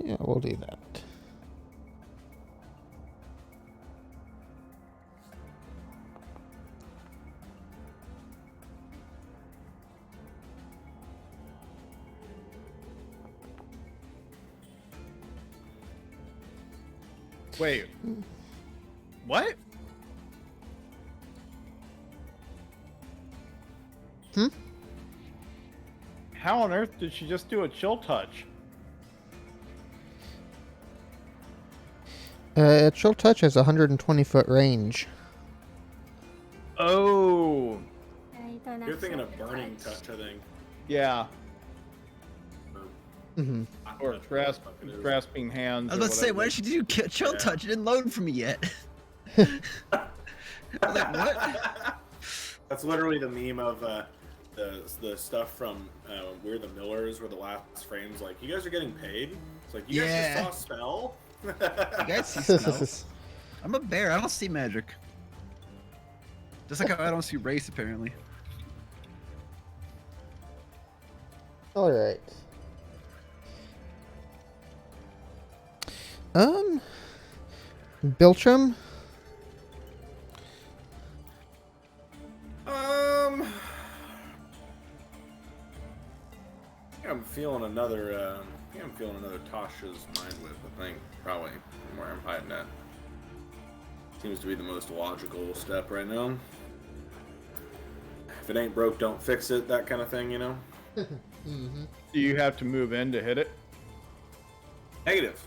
Yeah, we'll do that. Wait. What? How on earth did she just do a chill touch? Chill Touch has 120-foot range. Oh. You're thinking of burning touch, I think. Yeah. Mm-hmm. Hot Or touch, whatever the fuck it is. grasping hands. I was about or to say, whatever. why did you do chill Yeah. touch? It didn't load for me yet. I was like, what? That's literally the meme of the stuff from We're the Millers, where the last frame's like, "You guys are getting paid." It's like, "You guys Yeah. just saw a spell." You guys see spells? I'm a bear. I don't see magic. Just like how I don't see race, apparently. All right. Biltram. I'm feeling another. I'm feeling another Tasha's Mind Whip. I think probably where I'm hiding at. Seems to be the most logical step right now. If it ain't broke, don't fix it. That kind of thing, you know. Mm-hmm. Do you have to move in to hit it? Negative.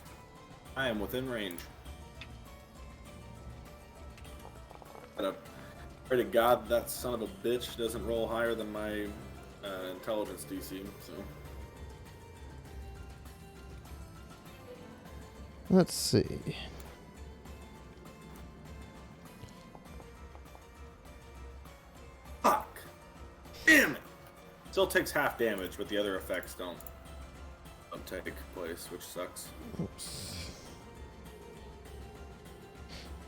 I am within range. But I pray to God that son of a bitch doesn't roll higher than my intelligence DC. So. Let's see. Fuck! Damn it! Still takes half damage, but the other effects don't take place, which sucks. Oops.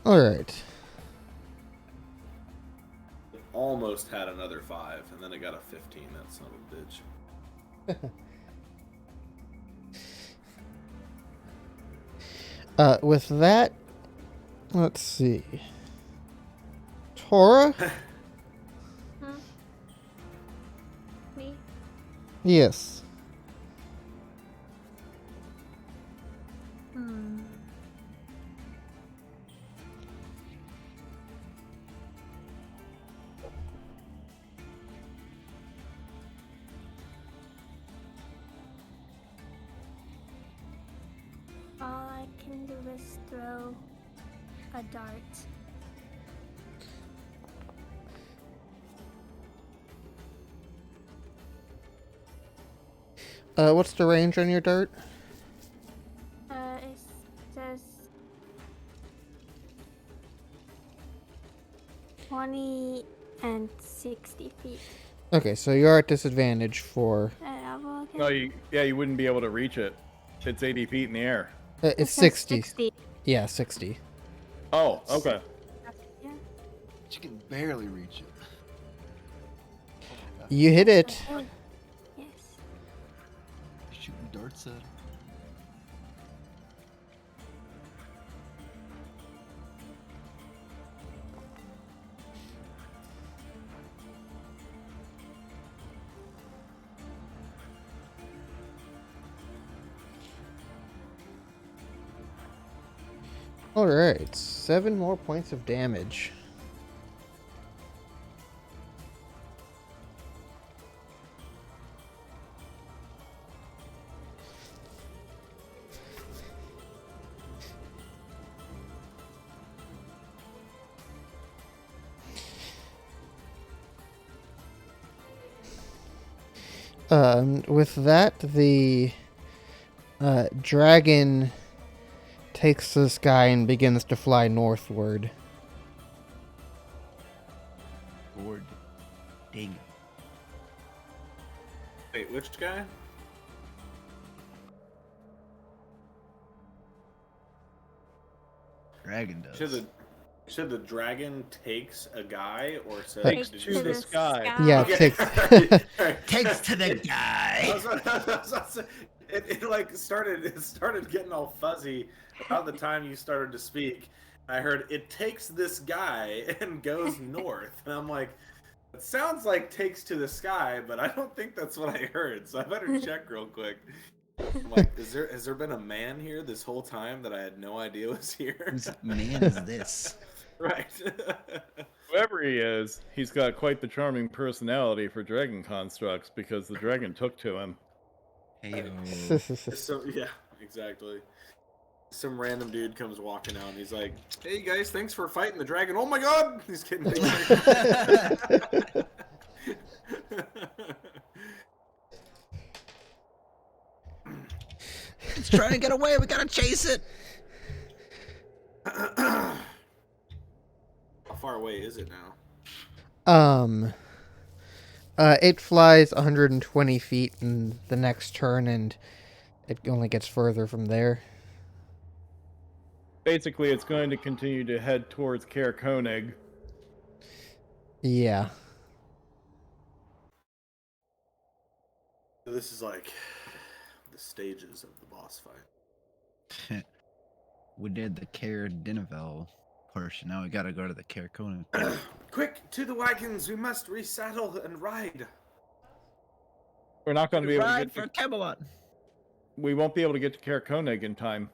All right. Almost had another 5, and then I got a 15. That son of a bitch. With that, let's see. Tora? Hmm? Me? Yes. Hmm. All I can do is throw a dart. What's the range on your dart? It says 20 and 60 feet. Okay, so you're at disadvantage for... Well, okay. No, you wouldn't be able to reach it. It's 80 feet in the air. It it's says 60. Yeah, 60. Oh, okay. Yeah. You can barely reach it. You hit it. Okay. Yes. Shooting darts at him. Alright, 7 more points of damage. With that, the dragon takes the sky and begins to fly northward. Lord. Dang. Wait, which guy? Dragon does. Should the dragon takes a guy, or says Takes did to you the say- sky. Yeah, Okay. takes... Takes to the I guy. was about to say, it like started getting all fuzzy about the time you started to speak. I heard it takes this guy and goes north, and I'm like, it sounds like takes to the sky, but I don't think that's what I heard. So I better check real quick. I'm like, has there been a man here this whole time that I had no idea was here? Whose man is this? Right. Whoever he is, he's got quite the charming personality for dragon constructs because the dragon took to him. Hey, So yeah, exactly. Some random dude comes walking out and he's like, "Hey guys, thanks for fighting the dragon." Oh my god! He's kidding. trying to get away. We gotta chase it. How far away is it now? It flies 120 feet in the next turn, and it only gets further from there. Basically, it's going to continue to head towards Caer Koenig. Yeah. So this is like the stages of the boss fight. We did the Care Dinavel portion. Now we gotta go to the Care Koenig. Quick, to the wagons! We must resaddle and ride. We're not going to be able to Ride get for to, Camelot. we won't be able to get to Caer Koenig in time.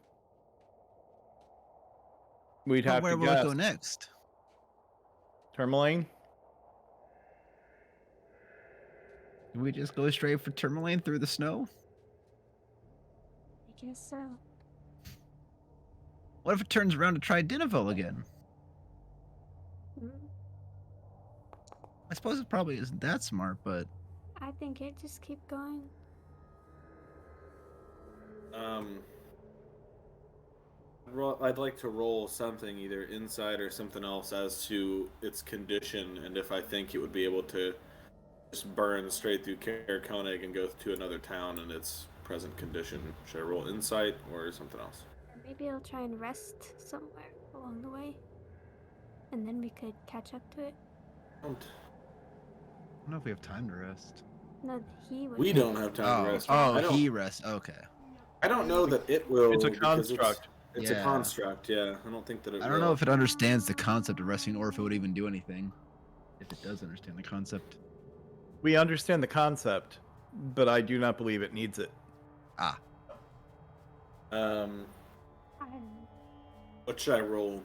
We'd have Where to will it guess. go next? Tourmaline? Do we just go straight for Tourmaline through the snow? I guess so. What if it turns around to try Dinavel again? Mm, I suppose it probably isn't that smart, but I think it just keep going. I'd like to roll something, either inside or something else, as to its condition, and if I think it would be able to just burn straight through Caer Koenig and go to another town in its present condition. Should I roll insight or something else? Or maybe I'll try and rest somewhere along the way. And then we could catch up to it. Don't. I don't know if we have time to rest. No, he would. We don't have time to rest. I don't, he rests. Okay. I don't know that it will. It's a because construct. It's Yeah. a construct, yeah. I don't think that it I will. don't know if it understands the concept of resting or if it would even do anything. If it does understand the concept. We understand the concept, but I do not believe it needs it. Ah. I don't know. What should I roll?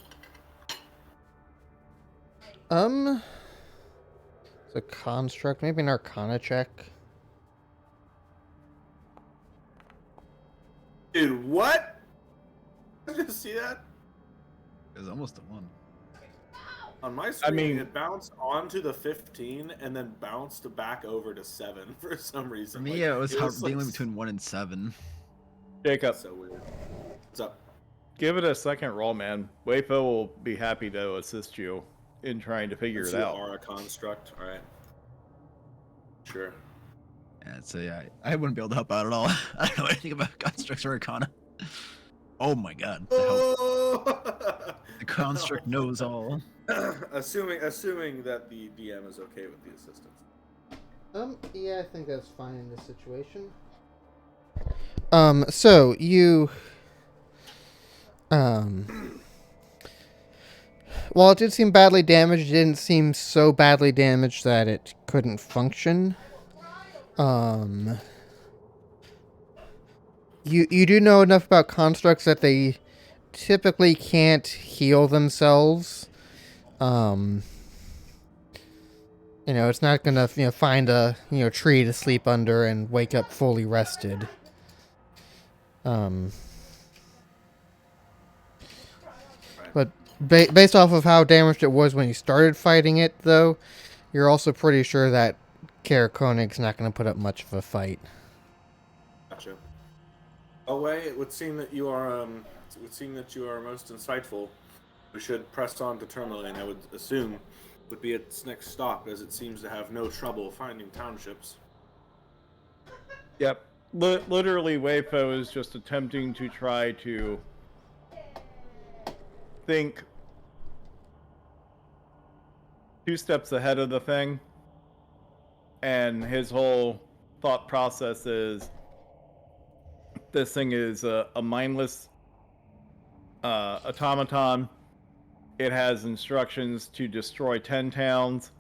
It's a construct, maybe an Arcana check. Dude, what? Did you see that? It was almost a 1. On my screen, mean- it bounced onto the 15 and then bounced back over to 7 for some For reason. me, Like, it was like dealing between 1 and 7. Jacob, so weird. What's up? give it a second roll, man. Waypo will be happy to assist you in trying to figure Since it you out. are a construct, all right. Sure. Yeah, so yeah, I wouldn't be able to help out at all. I don't know anything about constructs or Arcana. Oh my god. The construct knows all. assuming that the DM is okay with the assistance. Yeah, I think that's fine in this situation. So you, while it did seem badly damaged, it didn't seem so badly damaged that it couldn't function. You do know enough about constructs that they typically can't heal themselves. You know, it's not gonna, find a, tree to sleep under and wake up fully rested. But based off of how damaged it was when you started fighting it, though, you're also pretty sure that Caer Koenig's not gonna put up much of a fight. Gotcha. Away, it would seem that you are most insightful. We should press on to Tourmaline, I would assume, would be its next stop, as it seems to have no trouble finding townships. Yep. Literally, Waypo is just attempting to try to think 2 steps ahead of the thing. And his whole thought process is, this thing is a mindless automaton. It has instructions to destroy 10 towns.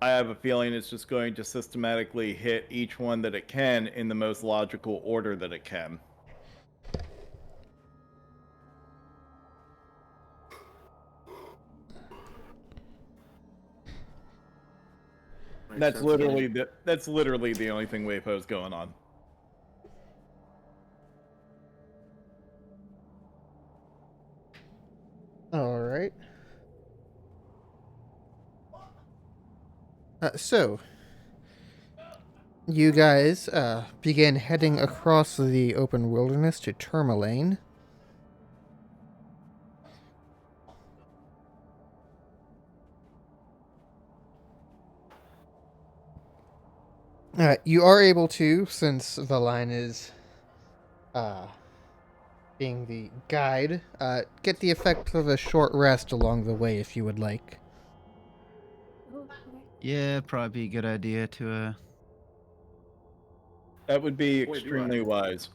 I have a feeling it's just going to systematically hit each one that it can in the most logical order that it can. That's literally the only thing Waypo's going on. All right. So, you guys begin heading across the open wilderness to Tourmaline. You are able to, since the line is being the guide, get the effect of a short rest along the way if you would like. Oh, okay. Yeah, probably be a good idea to That would be Boy, do I. extremely wise.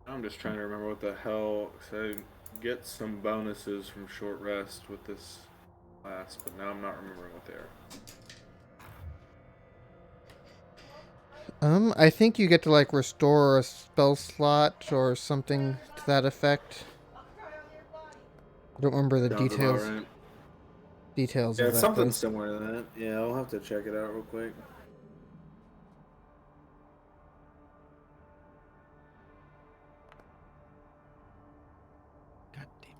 I'm just trying to remember what the hell. So I get some bonuses from short rest with this class, but now I'm not remembering what they are. I think you get to like restore a spell slot or something to that effect. I don't remember the Sounds about details right. details Yeah, of it's that something though. similar to that. Yeah, I'll have to check it out real quick. God damn.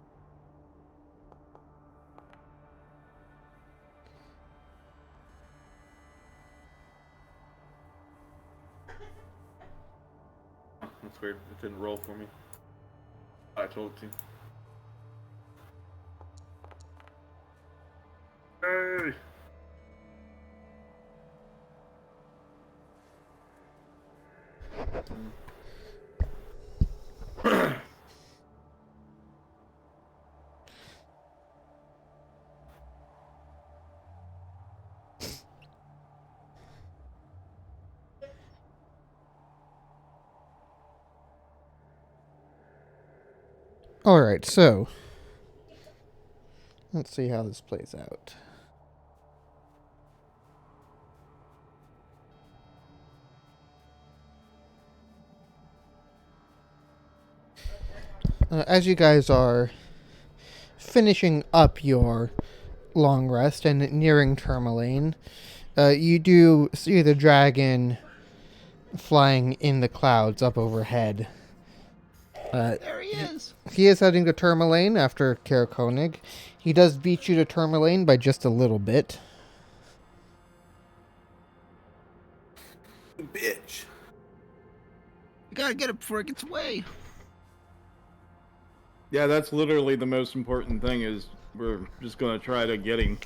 Oh, that's weird. It didn't roll for me. I told you. Hey! Alright, so let's see how this plays out. As you guys are finishing up your long rest and nearing Tourmaline, you do see the dragon flying in the clouds up overhead. There he is. He is heading to Tourmaline after Kaer Konig. He does beat you to Tourmaline by just a little bit. Bitch. You gotta get it before it gets away. Yeah, that's literally the most important thing is we're just going to try to get him.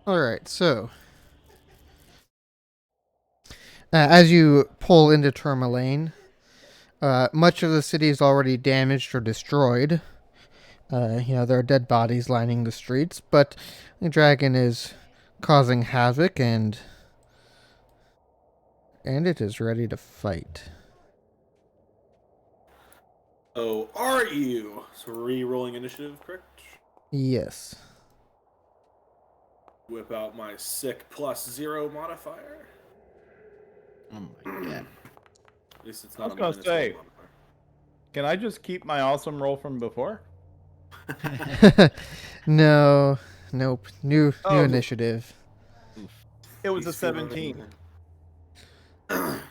Alright, so as you pull into Tourmaline, much of the city is already damaged or destroyed. There are dead bodies lining the streets, but the dragon is causing havoc and it is ready to fight. Oh, are you? So re-rolling initiative, correct? Yes. Whip out my sick +0 modifier. Oh my god. At least it's I not was a gonna -1 say. modifier. Can I just keep my awesome roll from before? No. Nope. New Oh. initiative. It was a He's feeling 17. I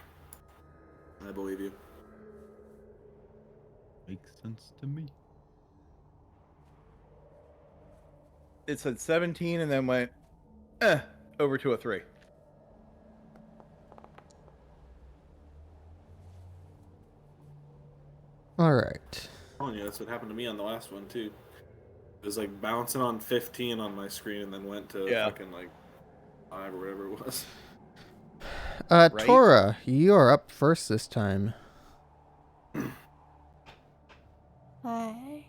believe you. Makes sense to me. It said 17 and then went over to a 3. Alright. I'm telling you, that's what happened to me on the last one too. It was like bouncing on 15 on my screen and then went to fucking like 5 or whatever it was. Right? Tora, you are up first this time. Hi.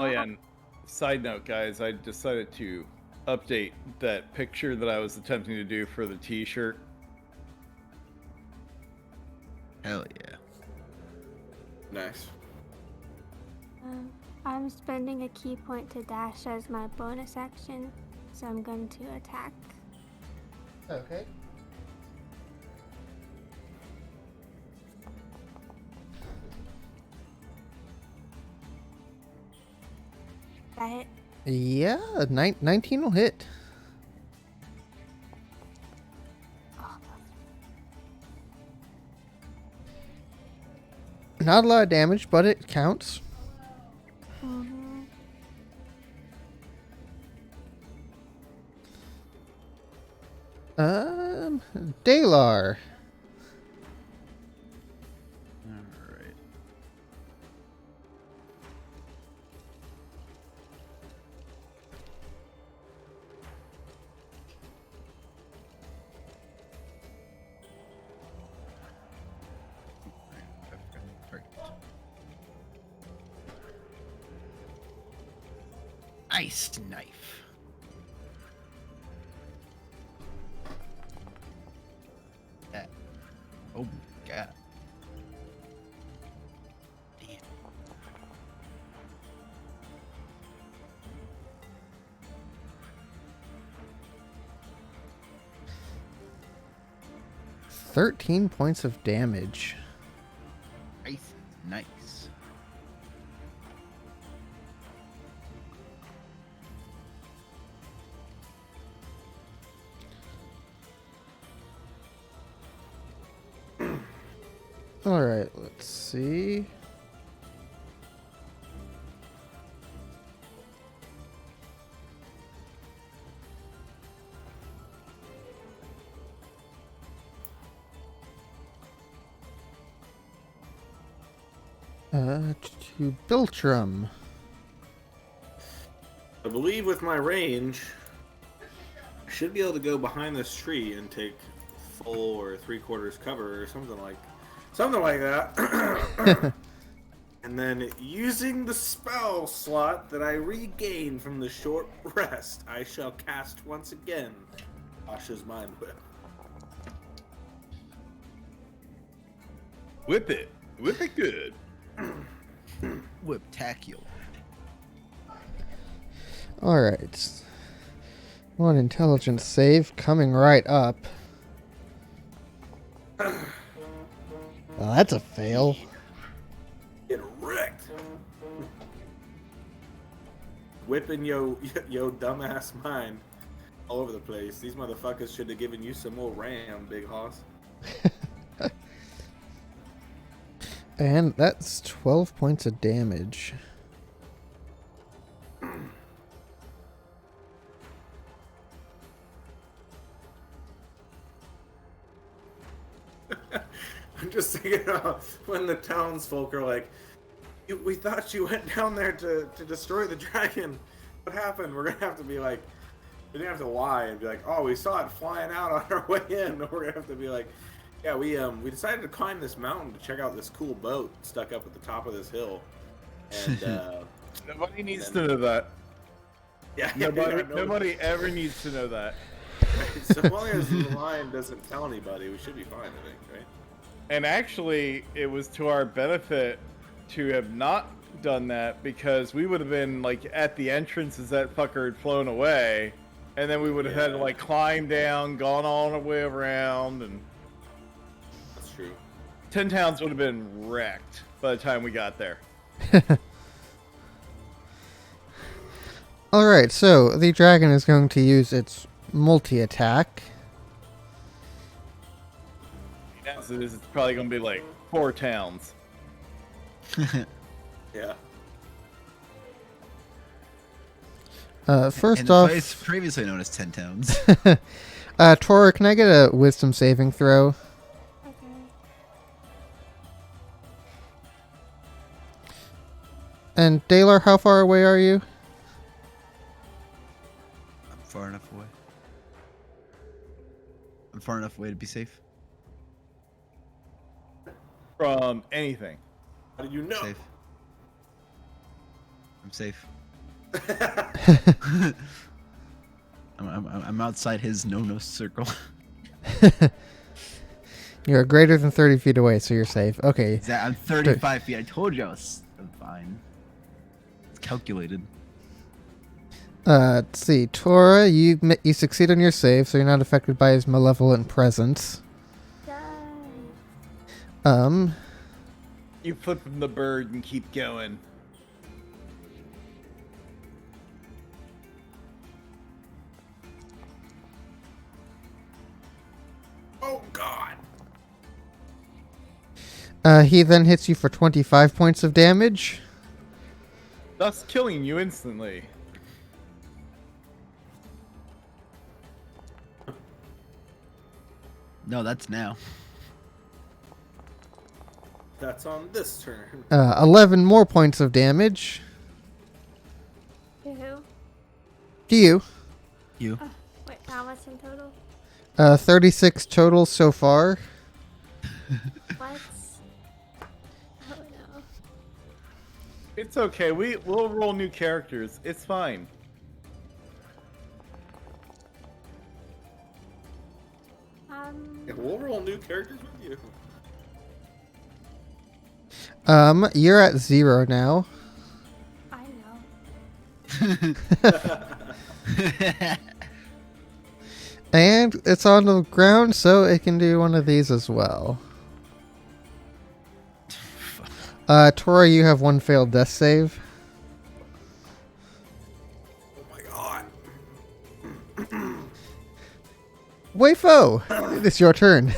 Oh yeah, and side note, guys, I decided to update that picture that I was attempting to do for the t-shirt. Hell yeah. Nice. I'm spending a key point to dash as my bonus action, So I'm going to attack. Okay. That hit. Yeah, 19 will hit. Oh, Not a lot of damage, but it counts. mm-hmm. Dalar. Alright. Ice knife. Oh my god. Damn. $13 points of damage. Ice nice. Alright, let's see. To Biltram. I believe with my range, I should be able to go behind this tree and take full or 3/4 cover or something like that. And then using the spell slot that I regained from the short rest, I shall cast once again Asha's Mind Whip. Whip it. Whip it good. Whip-tacular. Alright. One intelligence save coming right up. Well, that's a fail. Get wrecked. Whipping yo dumbass mind all over the place. These motherfuckers should have given you some more ram, big hoss. And that's 12 points of damage. I'm just thinking of when the townsfolk are like, we thought you went down there to destroy the dragon. What happened? We're gonna have to be like, we're gonna have to lie and be like, oh, we saw it flying out on our way in. Or we're gonna have to be like, yeah, we decided to climb this mountain to check out this cool boat stuck up at the top of this hill. And Nobody needs to know that. yeah, Nobody ever needs to know that. So long as the line doesn't tell anybody, we should be fine, I think, right? And actually, it was to our benefit to have not done that, because we would have been like at the entrance as that fucker had flown away, and then we would have had to like climb down, gone all the way around, and That's true. 10 towns would have been wrecked by the time we got there. Alright, so the dragon is going to use its multi-attack. As it is, it's probably going to be like 4 towns. Yeah. First And the off, place previously known as 10 Towns. Tora, can I get a wisdom saving throw? Okay. And Dalar, how far away are you? I'm far enough away. I'm far enough away to be safe. From anything. How do you know? Safe. I'm safe. I'm outside his no circle. You're greater than 30 feet away, so you're safe. Okay. I'm 35 feet. I told you I'm fine. It's calculated. Let's see. Tora, you succeed on your save, so you're not affected by his malevolent presence. Yay. You flip him the bird and keep going. Oh God! He then hits you for 25 points of damage. Thus killing you instantly. No, that's now. That's on this turn. 11 more points of damage. To who? To you. You. Wait, how much in total? 36 total so far. What? Oh no. It's okay. We'll roll new characters. It's fine. Yeah, we'll roll new characters with you. You're at 0 now. I know. And it's on the ground, so it can do one of these as well. Tora, you have one failed death save. Oh my God! Wayfo, it's your turn.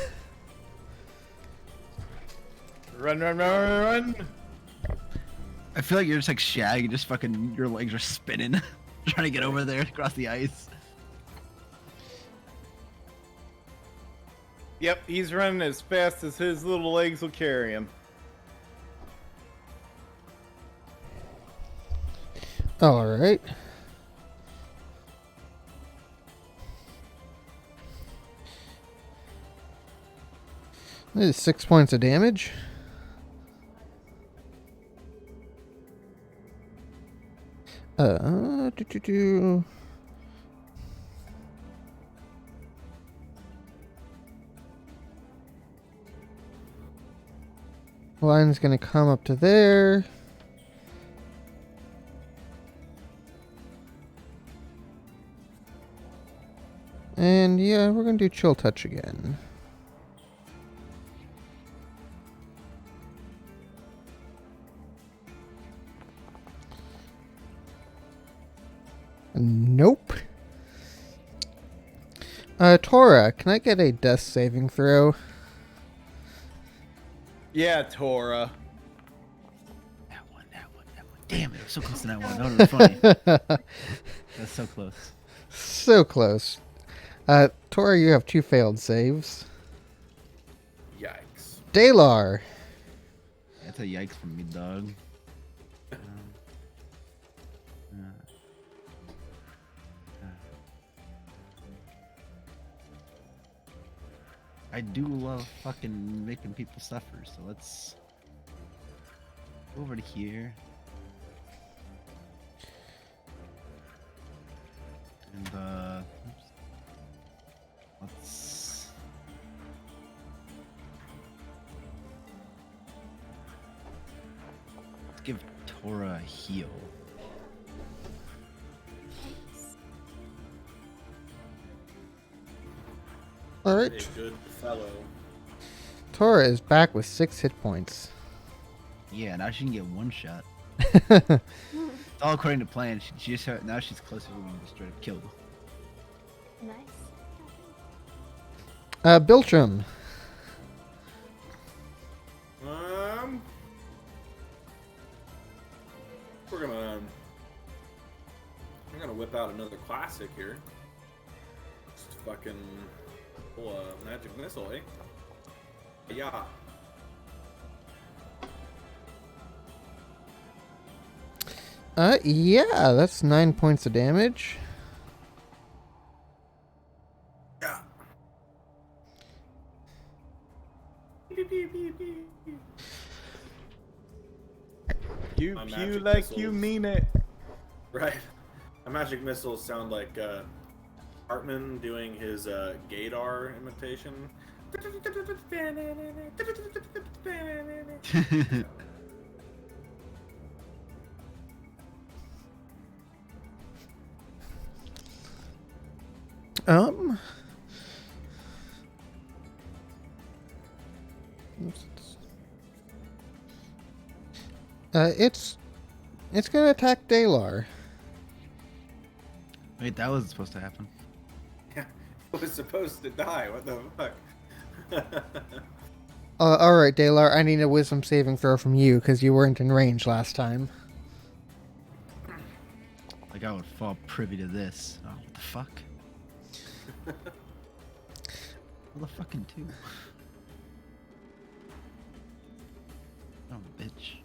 Run, run, run, run, run. I feel like you're just like Shag, just fucking, your legs are spinning, trying to get over there across the ice. Yep, he's running as fast as his little legs will carry him. All right. This is 6 points of damage. Do. Line's gonna come up to there. And yeah, we're gonna do chill touch again. Nope. Tora, can I get a death saving throw? Yeah, Tora. That one. Damn it, I was so close to that one. That would have been funny. That's so close. So close. Tora, you have 2 failed saves. Yikes! Dalar. That's a yikes from me, dog. I do love fucking making people suffer, so let's go over to here. And oops. Let's give Tora a heal. All right. A good fellow. Tora is back with 6 hit points. Yeah, now she can get one shot. It's all according to plan. She just now she's closer to being just straight up killed. Nice. Biltram. I'm gonna whip out another classic here. Just fucking pull a magic missile, eh? Yeah. Yeah, that's 9 points of damage. Yeah. You My pew magic like missiles. you mean it. Right. My magic missiles sound like Hartman doing his Gaydar imitation. It's gonna attack Dalar. Wait, that was supposed to happen. Yeah, it was supposed to die. What the fuck? Alright, Dalar, I need a wisdom saving throw from you, because you weren't in range last time. Like I would fall privy to this. Oh, what the fuck? What the fucking two? Oh, bitch.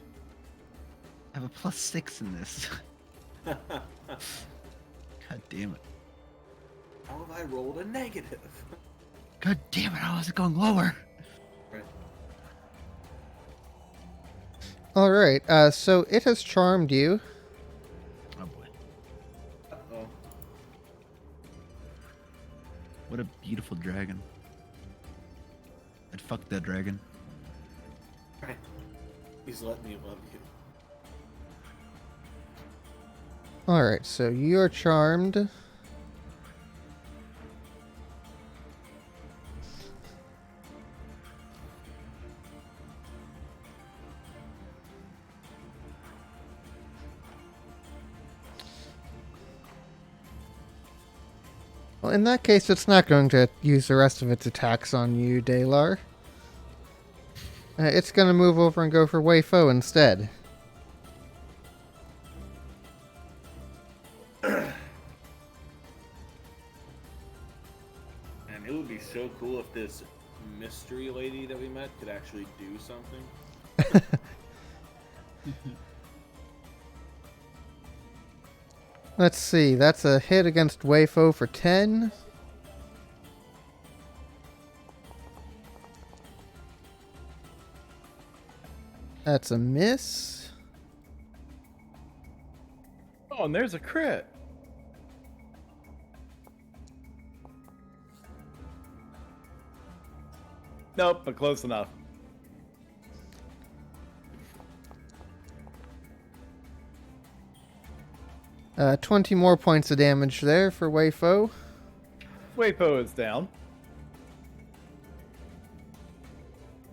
I have a +6 in this. God damn it. How have I rolled a negative? God damn it, how is it going lower? Alright, so it has charmed you. Oh boy. Uh-oh. What a beautiful dragon. I'd fuck that dragon. Right. Please let me love you. Alright, so you're charmed. Well, in that case, it's not going to use the rest of its attacks on you, Dalar. It's going to move over and go for Wei Fo instead. And it would be so cool if this mystery lady that we met could actually do something. Let's see, that's a hit against Wei Fo for 10. That's a miss. Oh, and there's a crit. Nope, but close enough. 20 more points of damage there for Wei Fo. Wei Fo is down.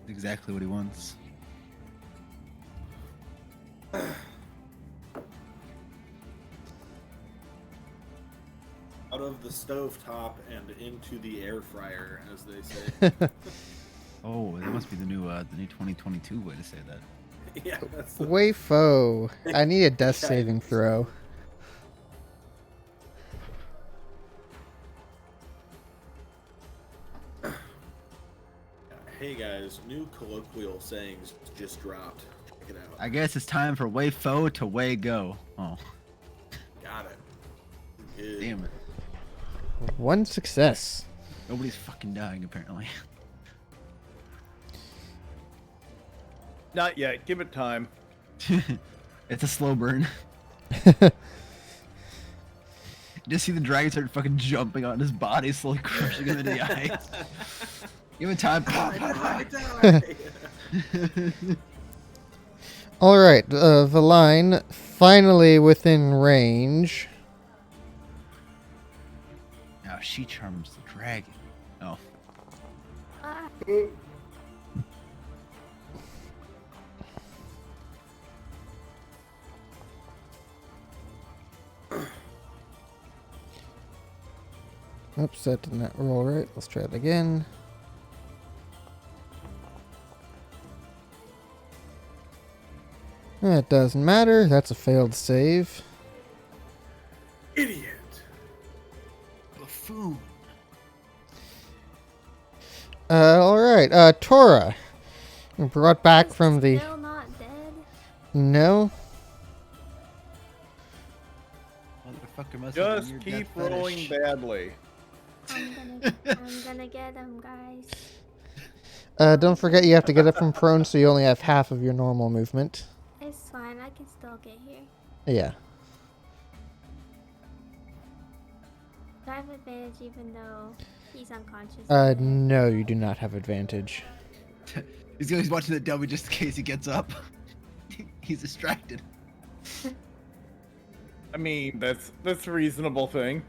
Exactly what he wants. Out of the stovetop and into the air fryer, as they say. Oh, that must be the new 2022 way to say that. Yeah, that's the... Wei Fo, I need a death saving throw. Hey guys, new colloquial sayings just dropped. Check it out. I guess it's time for Wei Fo to Wei Go. Oh, Got it. Good. damn it. One success. Nobody's fucking dying, apparently. Not yet. Give it time. It's a slow burn. You just see the dragon start fucking jumping on his body, slowly crushing him into the ice. Give it time. Alright, the line finally within range. Now she charms the dragon. Oh. Ah, Oops, that did not roll right. Let's try it again. That doesn't matter. That's a failed save. Idiot. Buffoon. Alright, Tora. Brought back from the... still not dead. No? Motherfucker must have Just been your keep death rolling fetish. badly. I'm gonna get him, guys. Don't forget you have to get up from prone, so you only have half of your normal movement. It's fine. I can still get here. Yeah. Do I have advantage even though he's unconscious? No, you do not have advantage. He's watching the dummy just in case he gets up. He's distracted. I mean, that's a reasonable thing.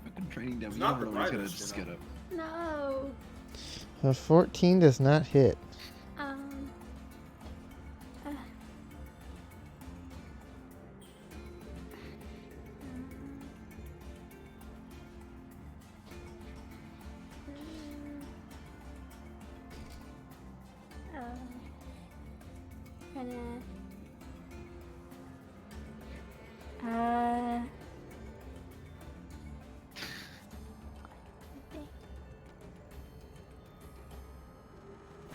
Fucking training dummy. It's You not never the know when he's gonna brightest, just you get know. up. No. A 14 does not hit. Um.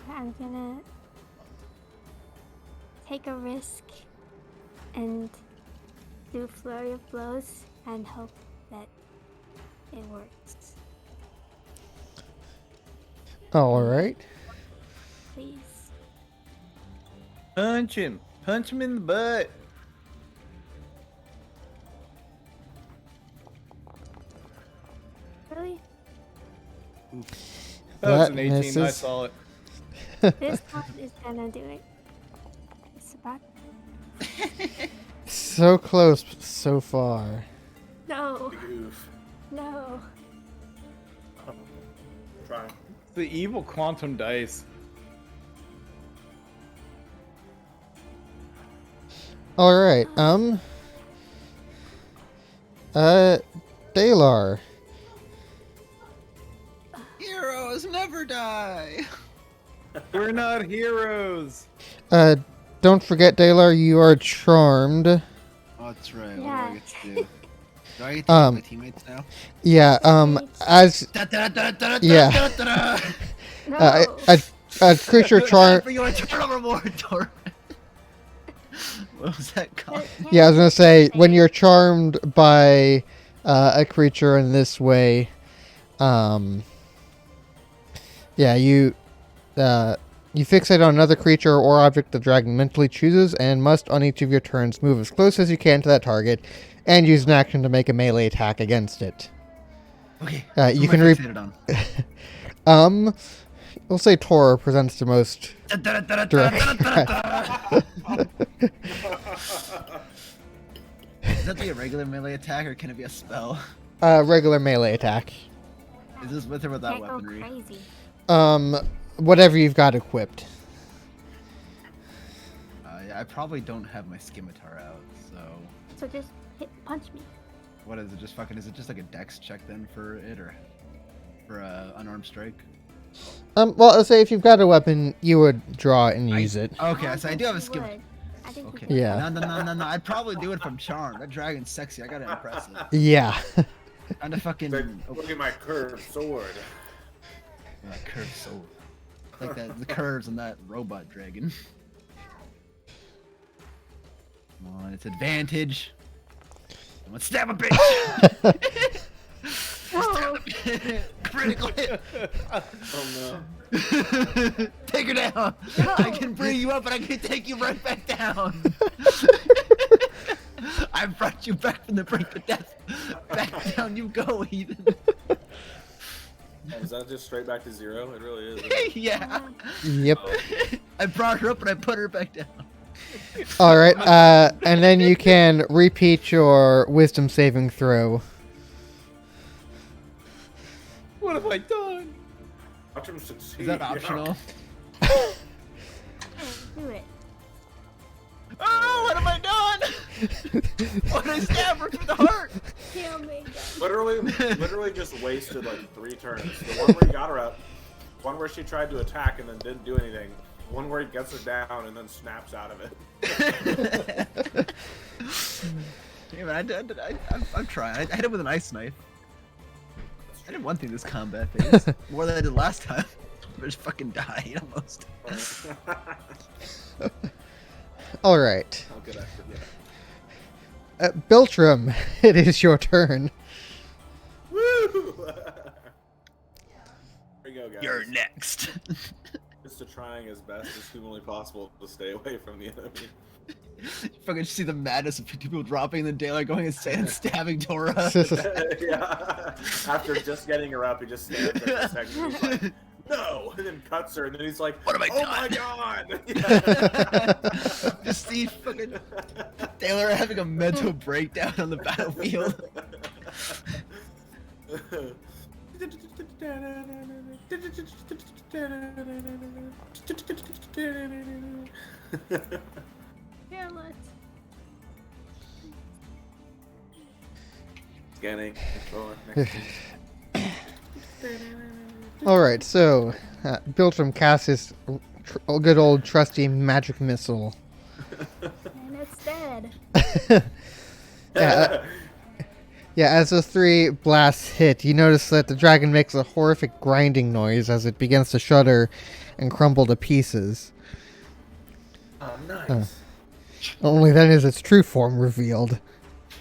I'm gonna take a risk and do a flurry of blows and hope that it works. All right. Please. Punch him. Punch him in the butt. Really? That was That an 18. I misses. saw it. This one is gonna do it. It's about. So close, but so far. No. Big oof. No. Try. The evil quantum dice. All right. Dalar. Heroes never die. We're not heroes. Don't forget, Dalar, you are charmed. Oh, that's right. What do Yeah. I get to do? Do I get to Um, my teammates now? Yeah, as Yeah. No. a creature charmed. For your eternal reward, Tor. What was that called? Yeah, I was gonna say, when you're charmed by a creature in this way, yeah, you fixate on another creature or object the dragon mentally chooses, and must on each of your turns move as close as you can to that target, and use an action to make a melee attack against it. Okay. You who can am I re- fixated on? We'll say Tor presents the most direct. Is that be a regular melee attack or can it be a spell? Regular melee attack. Is this with or without Can't go weaponry? crazy. Whatever you've got equipped. Yeah, I probably don't have my scimitar out, so So just punch me. what is it? Just fucking? Is it just like a dex check then for it, or for a unarmed strike? Well, I'll say if you've got a weapon, you would draw it and use it. Okay, so I think do have a you scimitar. would. I think Okay. you would. Yeah. No. I'd probably do it from charm. That dragon's sexy. I gotta impress it. Yeah. I'm the fucking Like, look at my curved sword. curved soul. Like that, the curves on that robot dragon. Come on, it's advantage. Someone stab a bitch. No. Critical hit. Oh Take her down. I can bring you up, but I can take you right back down. I brought you back from the brink of death. Back down you go, heathen. no. Is that just straight back to 0? It really is. Isn't it? Yeah. Yep. I brought her up, and I put her back down. All right. And then you can repeat your wisdom saving throw. What have I done? Watch him succeed. Is that optional? Hey, do it. Oh, what have I done? What did I stab her through the heart? Kill me. Literally just wasted like 3 turns. The one where he got her up, one where she tried to attack and then didn't do anything, one where he gets her down and then snaps out of it. Yeah, man, I'm trying. I hit him with an ice knife. I did one thing this combat phase. More than I did last time. I just fucking died almost. All right. How could I forget? Biltram, it is your turn. Woo! Here you go, guys. You're next. Just to trying as best as humanly possible to stay away from the enemy. You fucking see the madness of people dropping the daylight, going insane and stabbing Tora. Yeah. After just getting her up, he just stands there for a second. He's like, no! And then cuts her, and then he's like, What have I oh done? my god! Just see fucking Taylor having a mental breakdown on the battlefield. Careless. Scanning. Next. All right. So, Biltram casts his good old trusty magic missile. And it's dead. Yeah, yeah, as the 3 blasts hit, you notice that the dragon makes a horrific grinding noise as it begins to shudder and crumble to pieces. Oh, nice. Only then is its true form revealed.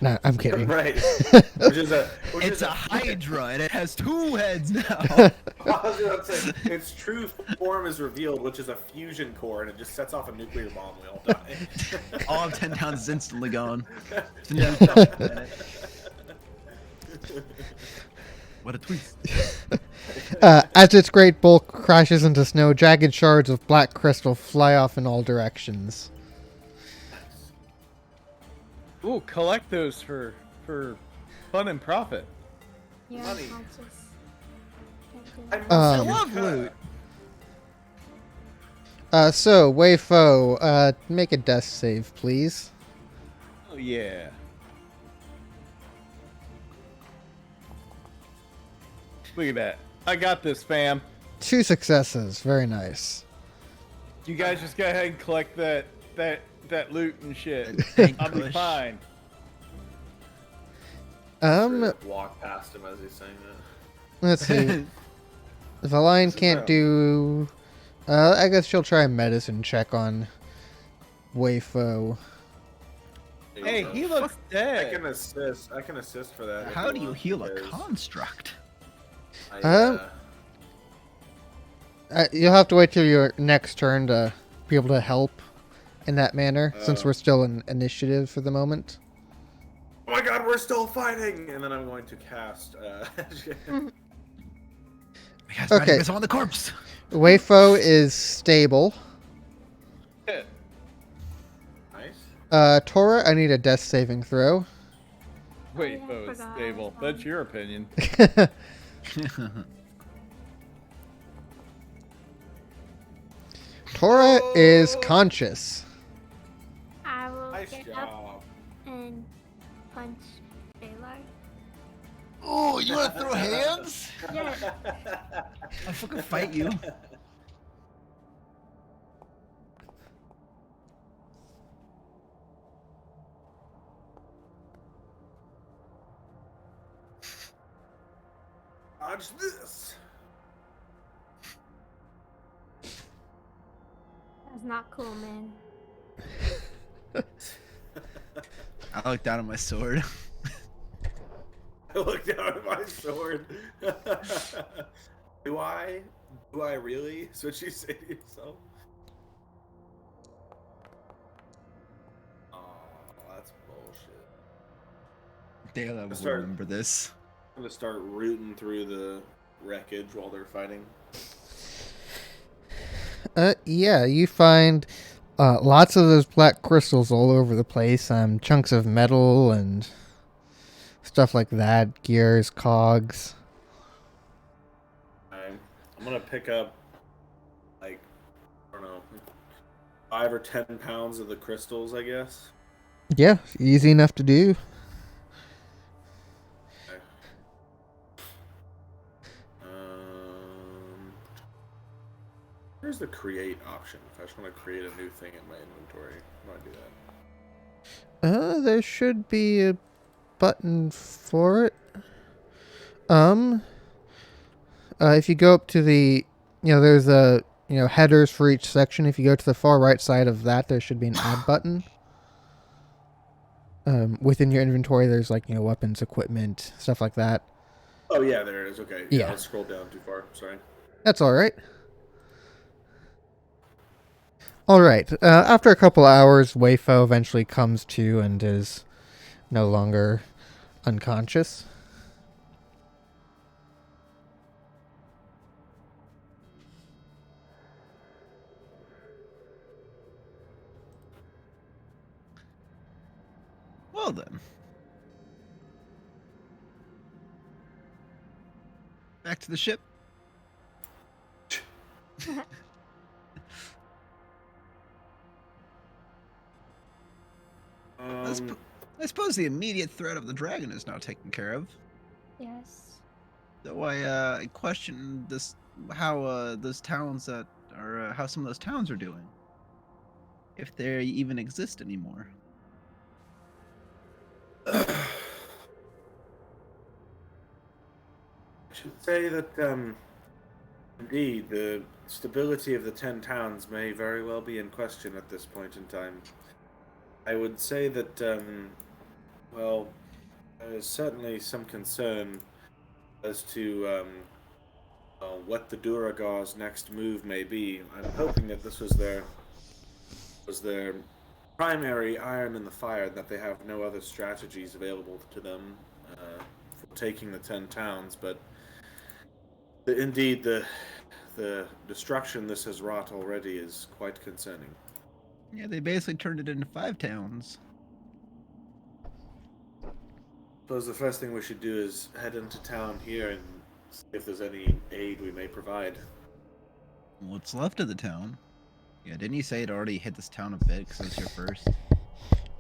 Nah, I'm kidding. Right. It's a Hydra, and it has 2 heads now. I was gonna say, its true form is revealed, which is a fusion core, and it just sets off a nuclear bomb. We all die. All of 10 towns is instantly gone. It's a Yeah. new tough planet. What a twist. As its great bulk crashes into snow, jagged shards of black crystal fly off in all directions. Ooh, collect those for fun and profit. You're Money. unconscious. I Um, love loot. So, Wei Fo, make a death save, please. Oh yeah. Look at that. I got this, fam. 2 successes. Very nice. You guys just go ahead and collect that loot and shit. Thank I'll be Kush. fine. Walk past him as he's saying that. Let's see. Valine can't do... I guess she'll try a medicine check on Wei Fo. Hey, he looks I dead. can assist for that. if How do you want, heal a because construct? I, You'll have to wait till your next turn to be able to help in that manner, since we're still in initiative for the moment. oh my god, we're still fighting! And then I'm going to cast. Because Okay. It's on the corpse. Wei Fo is stable. Nice. Tora, I need a death saving throw. Wait, I Bo is forgot. stable. That's your opinion. Tora is conscious. I will Nice get up job. and punch Baylor. Oh, you want to throw hands? Yeah. I'll fucking fight you. Dodge this. That's not cool, man. I look down at my sword. I look down at my sword. Do I really? Is what you say to yourself? Oh, that's bullshit. Dale, I will Start- remember this. I'm gonna start rooting through the wreckage while they're fighting. Yeah, you find lots of those black crystals all over the place. Chunks of metal and stuff like that. Gears, cogs. I'm gonna pick up, like, I don't know, 5 or 10 pounds of the crystals, I guess. Yeah, easy enough to do. Okay. Where's the create option? If I just want to create a new thing in my inventory, how do I do that? There should be a button for it. If you go up to the, there's headers for each section. If you go to the far right side of that, there should be an add button. Within your inventory, there's weapons, equipment, stuff like that. Oh yeah, there it is. Okay. Yeah. I scrolled down too far. Sorry. That's all right. All right. After a couple hours, Wei Fo eventually comes to and is no longer unconscious. Well then. Back to the ship. I suppose the immediate threat of the dragon is now taken care of. Yes. Though I question this, how those towns that are, how some of those towns are doing. if they even exist anymore. I should say that, indeed, the stability of the 10 towns may very well be in question at this point in time. I would say that, well, there's certainly some concern as to what the Duragar's next move may be. I'm hoping that this was their primary iron in the fire, that they have no other strategies available to them for taking the 10 towns. But indeed, the destruction this has wrought already is quite concerning. Yeah, they basically turned it into 5 towns. Suppose the first thing we should do is head into town here and see if there's any aid we may provide. What's left of the town? Yeah, didn't you say it already hit this town a bit because it's your first?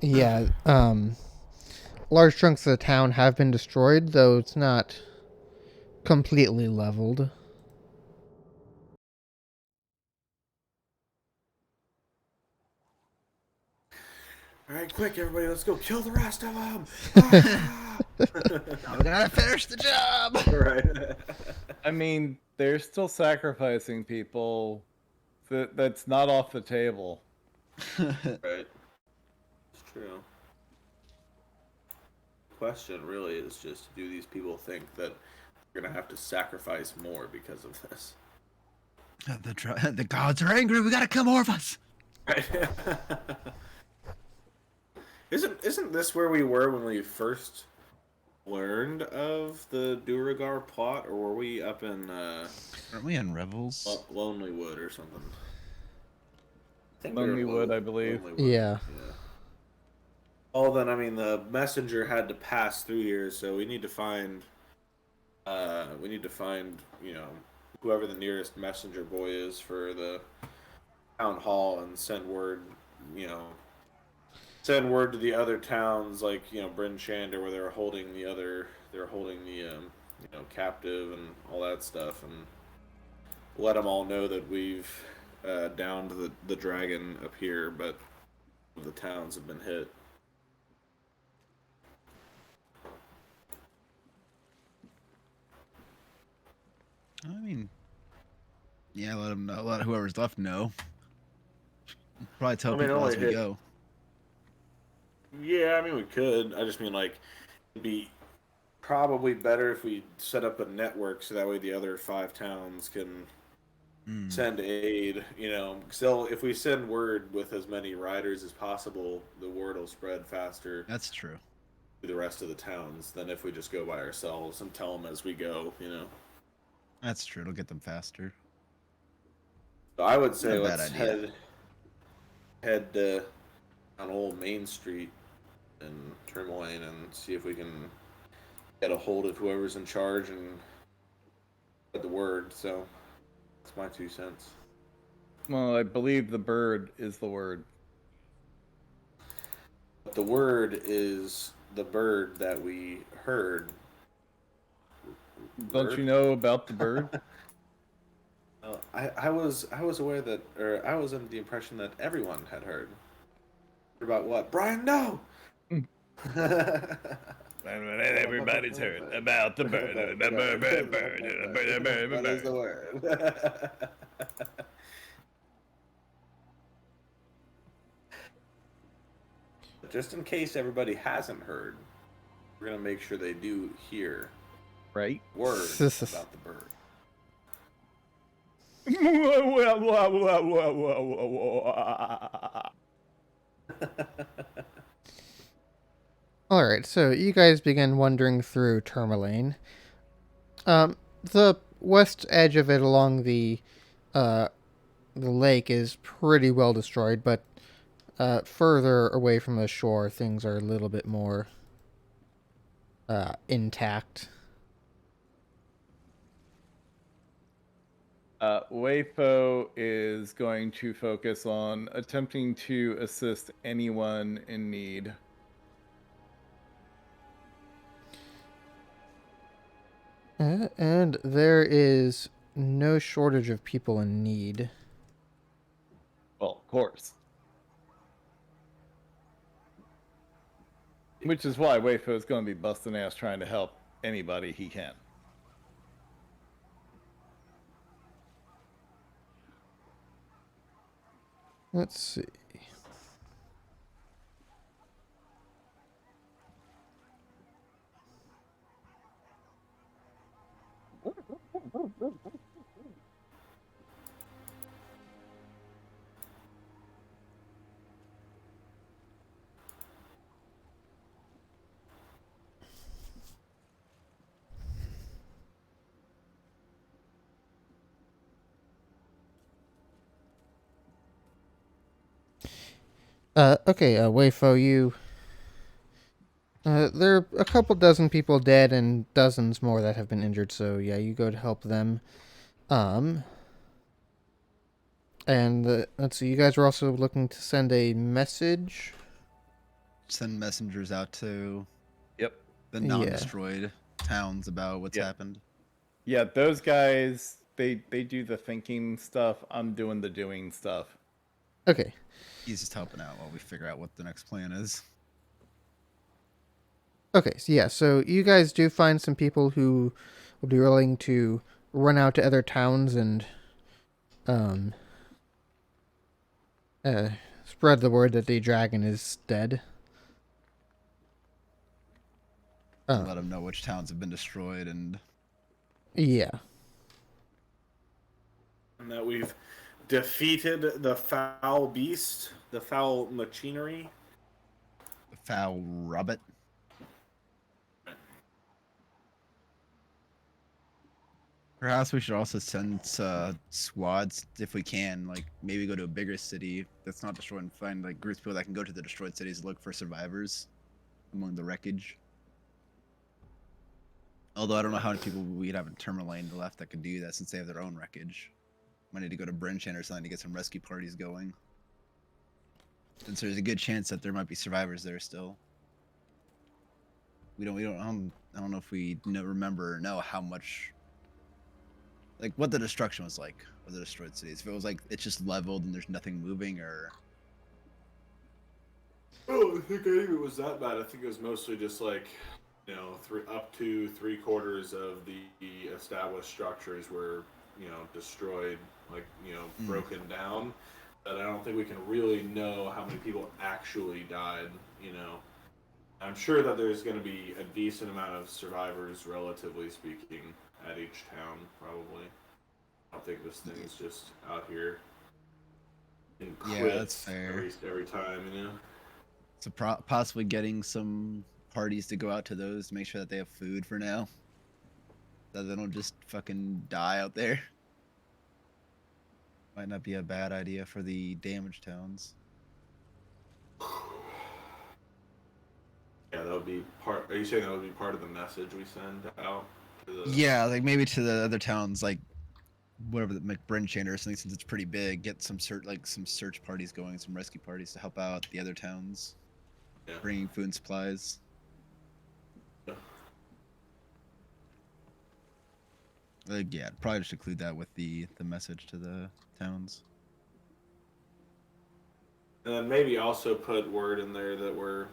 Yeah, large chunks of the town have been destroyed, though it's not completely leveled. All right, quick, everybody, let's go kill the rest of them. Ah! Now we gotta finish the job! Right. I mean, they're still sacrificing people. That's not off the table. Right. It's true. The question really is just, do these people think that they're going to have to sacrifice more because of this? The gods are angry. We gotta kill more of us. Right. Isn't this where we were when we first learned of the Duragar plot, or were we up in Aren't we in Revels? Lonely Wood or something? I think Lonely we were Wood, I believe. Lonely Wood. Yeah. Oh, then I mean the messenger had to pass through here, so we need to find whoever the nearest messenger boy is for the town hall and send word to the other towns, like Bryn Shander, where they're holding the captive and all that stuff, and let them all know that we've downed the dragon up here, but the towns have been hit. I mean, yeah, let them know. Let whoever's left know. Probably tell people only as we hit- go. Yeah, I mean we could. I just mean it'd be probably better if we set up a network so that way the other 5 towns can send aid. Still, if we send word with as many riders as possible, the word will spread faster That's true. to the rest of the towns than if we just go by ourselves and tell them as we go. That's true. It'll get them faster. So I would say Not a bad let's idea. head on Old Main Street in Tourmaline and see if we can get a hold of whoever's in charge and spread the word. So that's my 2 cents. Well, I believe the bird is the word. But the word is the bird that we heard. Don't you know about the bird? I was aware that, or I was under the impression that everyone had heard. About what? Brian, no! Everybody's heard about the bird. What is the word? Just in case everybody hasn't heard, we're going to make sure they do hear Right? words about the bird. Alright, so you guys begin wandering through Tourmaline. The west edge of it along the lake is pretty well destroyed, but further away from the shore, things are a little bit more intact. Weifo is going to focus on attempting to assist anyone in need. And there is no shortage of people in need. Well, of course. Which is why Wayfo's going to be busting ass trying to help anybody he can. Let's see. Okay, Wayfo, you. There are a couple dozen people dead and dozens more that have been injured, so yeah, you go to help them. And let's see, you guys were also looking to send a message. Send messengers out to Yep. the non-destroyed towns about what's happened. Yeah, those guys, they do the thinking stuff. I'm doing the doing stuff. Okay. He's just helping out while we figure out what the next plan is. Okay, so yeah, so you guys do find some people who will be willing to run out to other towns and spread the word that the dragon is dead. Let them know which towns have been destroyed and... Yeah. And that we've defeated the foul beast, the foul machinery. The foul rabbit. Perhaps we should also send squads, if we can, like maybe go to a bigger city that's not destroyed and find like groups of people that can go to the destroyed cities and look for survivors among the wreckage. Although I don't know how many people we'd have in Tourmaline left that could do that since they have their own wreckage. Might need to go to Brinchan or something to get some rescue parties going. Since there's a good chance that there might be survivors there still. I don't know if we remember or know how much, like what the destruction was like of the destroyed cities. If it was like it's just leveled and there's nothing moving, or I don't think any of it was that bad. I think it was mostly just like, you know, up to 3/4 of the established structures were, you know, destroyed, like, you know, broken down. But I don't think we can really know how many people actually died, you know. I'm sure that there's going to be a decent amount of survivors, relatively speaking, at each town, probably. I don't think this thing is just out here in quits, yeah, that's fair. every time, you know. So possibly getting some parties to go out to those to make sure that they have food for now, that they don't just fucking die out there. Might not be a bad idea for the damaged towns. Yeah, that would be part. Are you saying that would be part of the message we send out? Yeah, like maybe to the other towns, like whatever the McBrinchan or something, since it's pretty big. Get some search parties going, some rescue parties to help out the other towns, bringing food and supplies. Yeah. Like, yeah, probably just include that with the message to the towns. And then maybe also put word in there that we're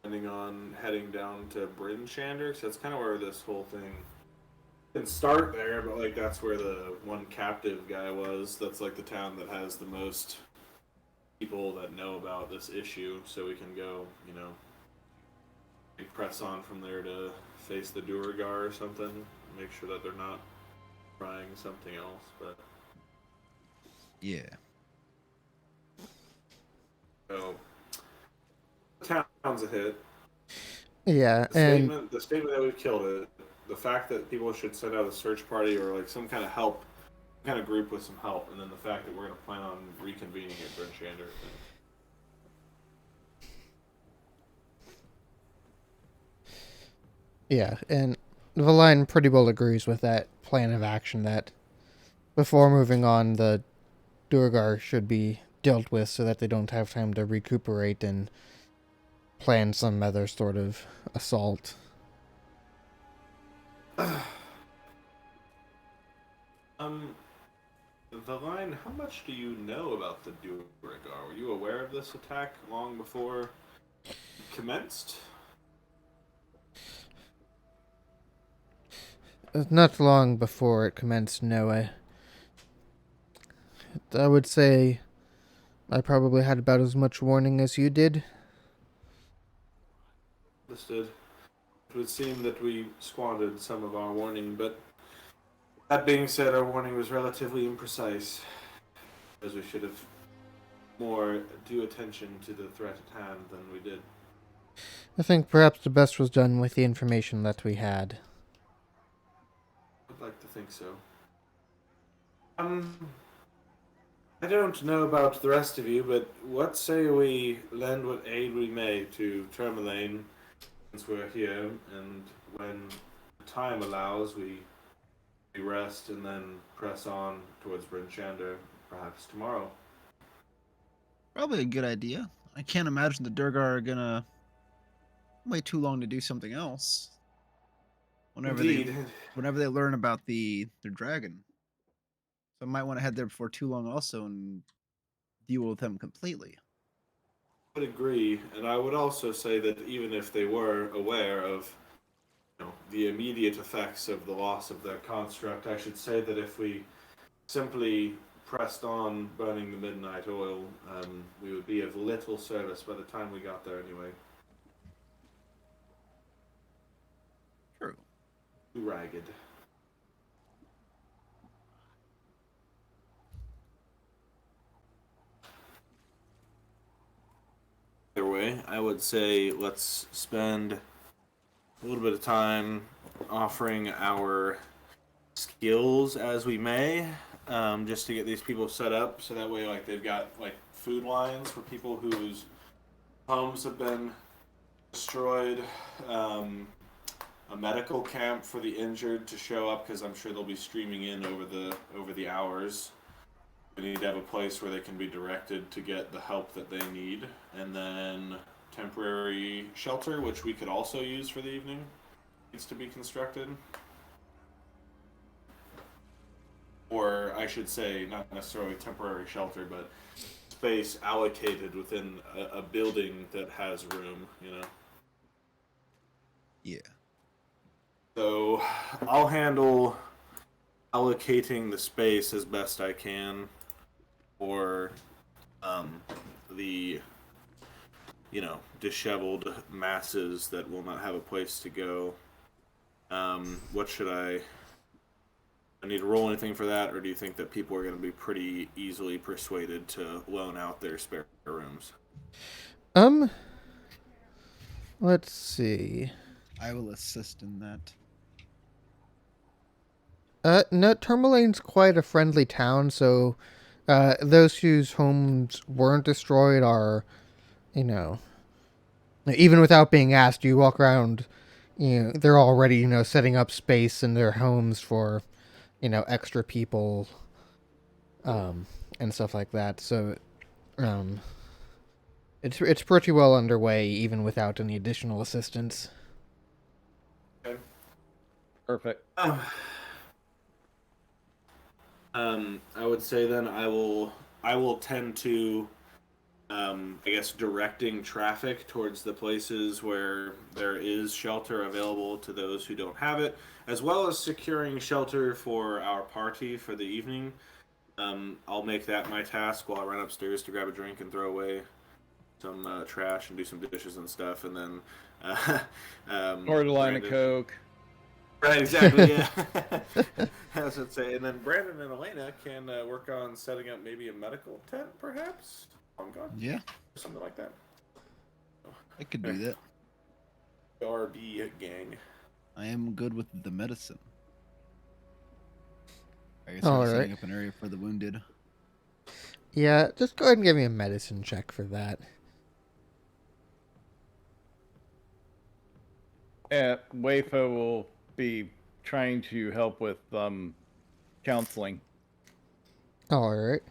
planning on heading down to Brinchan, because that's kind of where this whole thing can start there, but like that's where the one captive guy was. That's like the town that has the most people that know about this issue, so we can go, you know, and press on from there to face the Duragar or something. Make sure that they're not trying something else, but yeah. So town's a hit. Yeah, The statement that we've killed it. The fact that people should send out a search party or like some kind of help, kind of group with some help, and then the fact that we're going to plan on reconvening at Brinchan. yeah, and the line pretty well agrees with that plan of action that before moving on, the Durgar should be dealt with so that they don't have time to recuperate and plan some other sort of assault. The line, how much do you know about the Duragar? Were you aware of this attack long before it commenced? not long before it commenced, no. I would say I probably had about as much warning as you did. Understood. It would seem that we squandered some of our warning, but that being said, our warning was relatively imprecise, as we should have more due attention to the threat at hand than we did. I think perhaps the best was done with the information that we had. I'd like to think so. I don't know about the rest of you, but what say we lend what aid we may to Tourmaline since we're here, and when time allows, we rest and then press on towards Bryn Shander, perhaps tomorrow. Probably a good idea. I can't imagine the Durgar are gonna wait too long to do something else. Whenever Indeed. they learn about their dragon. So I might want to head there before too long also and deal with them completely. I would agree, and I would also say that even if they were aware of the immediate effects of the loss of their construct, I should say that if we simply pressed on burning the midnight oil, we would be of little service by the time we got there anyway. True. Too ragged. Either way, I would say let's spend a little bit of time offering our skills as we may, just to get these people set up, so that way, like, they've got like food lines for people whose homes have been destroyed, a medical camp for the injured to show up, because I'm sure they'll be streaming in over the hours. We need to have a place where they can be directed to get the help that they need, and then temporary shelter, which we could also use for the evening, needs to be constructed. Or I should say, not necessarily temporary shelter, but space allocated within a building that has room, Yeah. So I'll handle allocating the space as best I can for the disheveled masses that will not have a place to go. What should I need to roll anything for that, or do you think that people are going to be pretty easily persuaded to loan out their spare rooms? Let's see. I will assist in that. No, Tourmaline's quite a friendly town, so those whose homes weren't destroyed are, even without being asked, you walk around, they're already, setting up space in their homes for, extra people, and stuff like that. So, it's pretty well underway, even without any additional assistance. Okay. Perfect. I would say then I will tend to, directing traffic towards the places where there is shelter available to those who don't have it, as well as securing shelter for our party for the evening. I'll make that my task while I run upstairs to grab a drink and throw away some trash and do some dishes and stuff, and then Or a line of Brandon- Coke. Right, exactly, yeah. I was going to say, and then Brandon and Elena can work on setting up maybe a medical tent, perhaps? On God? Yeah, Something like that. I could do that. RB gang. I am good with the medicine. I guess All I'm setting right. up an area for the wounded. Yeah, just go ahead and give me a medicine check for that. Wayfo will be trying to help with counseling. Alright.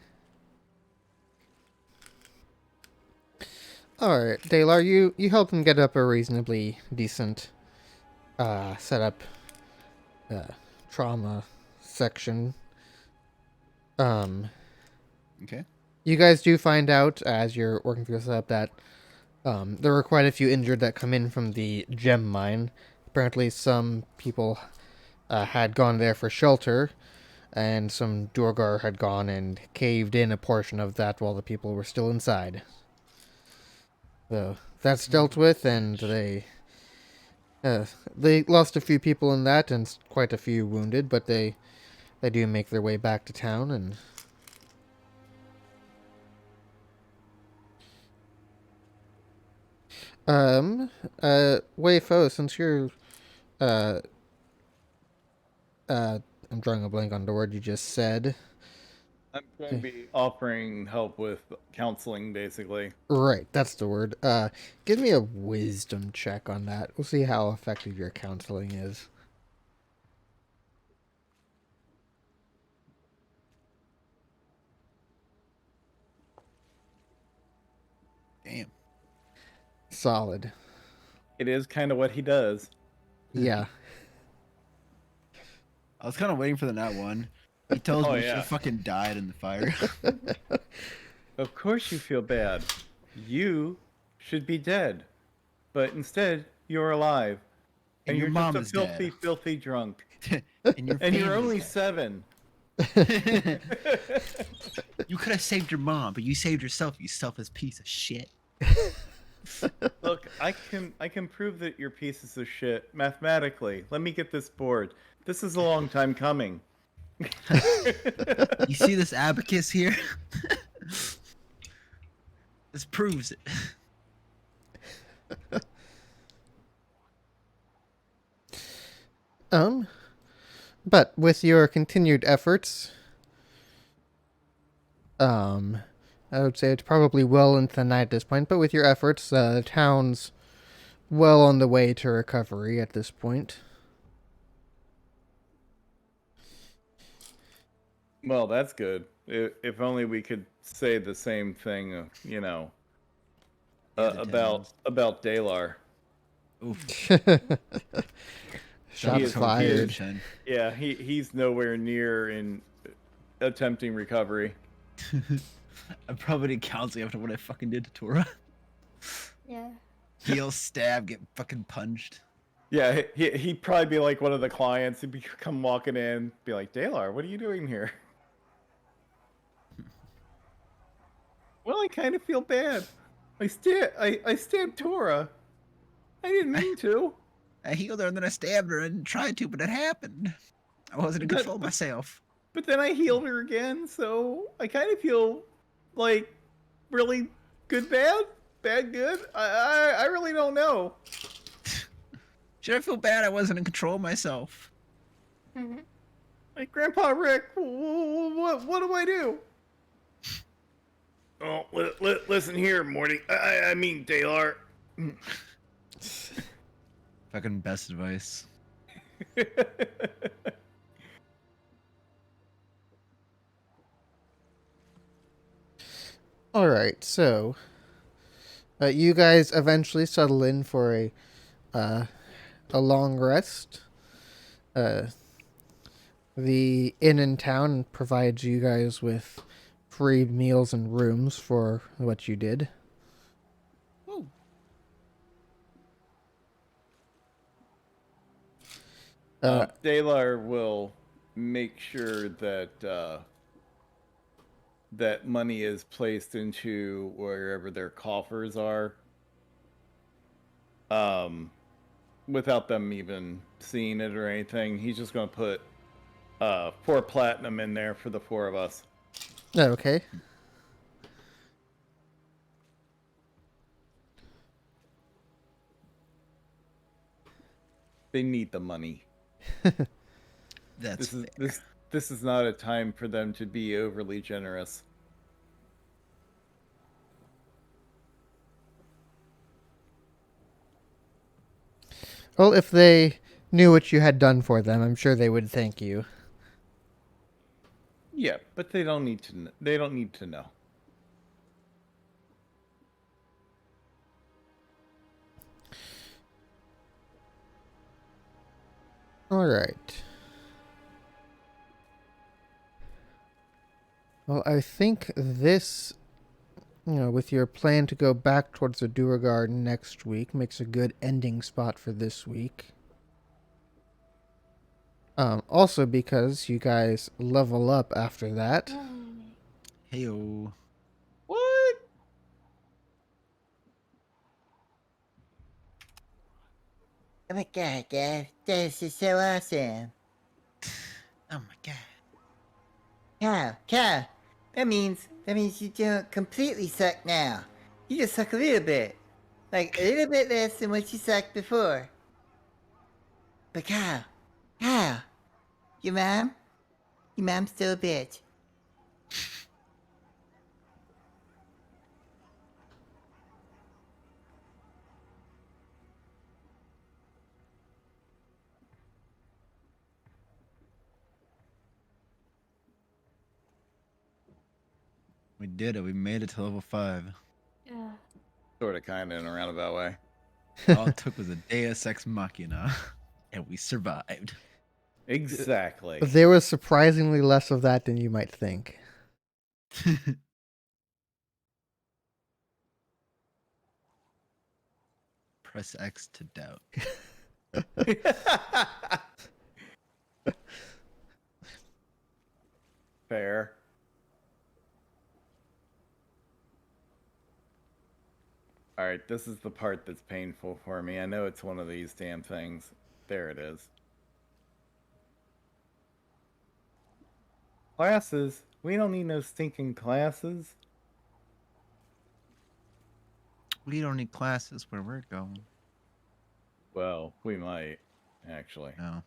Alright, Dalar, you help them get up a reasonably decent setup trauma section. Okay. You guys do find out as you're working through the setup that there were quite a few injured that come in from the gem mine. Apparently some people had gone there for shelter, and some Durgar had gone and caved in a portion of that while the people were still inside. So that's dealt with, and they lost a few people in that, and quite a few wounded, but they do make their way back to town, and Wei Fo, since you're uh I'm drawing a blank on the word you just said. I'm going to be offering help with counseling, basically. Right, that's the word. Give me a wisdom check on that. We'll see how effective your counseling is. Damn. Solid. It is kind of what he does. Yeah. I was kind of waiting for the nat one. He tells me Oh, we should yeah. have fucking died in the fire. Of course you feel bad. You should be dead. But instead, you're alive. And your you're mom just is a filthy, dead. filthy drunk. And your And you're family's only dead. 7. You could have saved your mom, but you saved yourself, you selfish piece of shit. Look, I can prove that you're pieces of shit mathematically. Let me get this board. This is a long time coming. You see this abacus here? This proves it. But with your continued efforts, I would say it's probably well into the night at this point, but with your efforts, the town's well on the way to recovery at this point. Well, that's good. If only we could say the same thing, The about Dalar. Oof. Shots is- fired. he is- Yeah, he's nowhere near in attempting recovery. I probably did counseling after what I fucking did to Tora. Yeah. Heal, stab, get fucking punched. Yeah, he'd probably be like one of the clients. He'd come walking in, be like, Dalar, what are you doing here? Well, I kind of feel bad. I stabbed Tora. I didn't mean to. I healed her and then I stabbed her. I didn't try to, but it happened. I wasn't in control of myself. But then I healed her again, so I kind of feel like really good, bad, bad, good. I really don't know. Should I feel bad I wasn't in control of myself? Mm-hmm. Like, Grandpa Rick, what do I do? Oh, listen here, Morty. I mean, Dalar. Fucking best advice. All right, so you guys eventually settle in for a long rest. The inn in town provides you guys with free meals and rooms for what you did. Woo. Dalar will make sure that that money is placed into wherever their coffers are, without them even seeing it or anything. He's just gonna put 4 platinum in there for the 4 of us. Oh, okay. They need the money. That's This is not a time for them to be overly generous. Well, if they knew what you had done for them, I'm sure they would thank you. Yeah, but they don't need to. They don't need to know. All right. Well, I think this, with your plan to go back towards the Duergar next week, makes a good ending spot for this week. Also because you guys level up after that. Hey, oh. What? Oh my god, Dad. This is so awesome. Oh my god. Cow. That means you don't completely suck now. You just suck a little bit. Like a little bit less than what you sucked before. But Cow, your mom's still a bitch. We did it. We made it to level 5. Yeah. Sort of, kind of, in a roundabout way. All it took was a Deus Ex Machina, and we survived. Exactly. There was surprisingly less of that than you might think. Press X to doubt. Fair. All right, this is the part that's painful for me. I know it's one of these damn things. There it is. Classes? We don't need no stinking classes. We don't need classes where we're going. Well, we might, actually. No.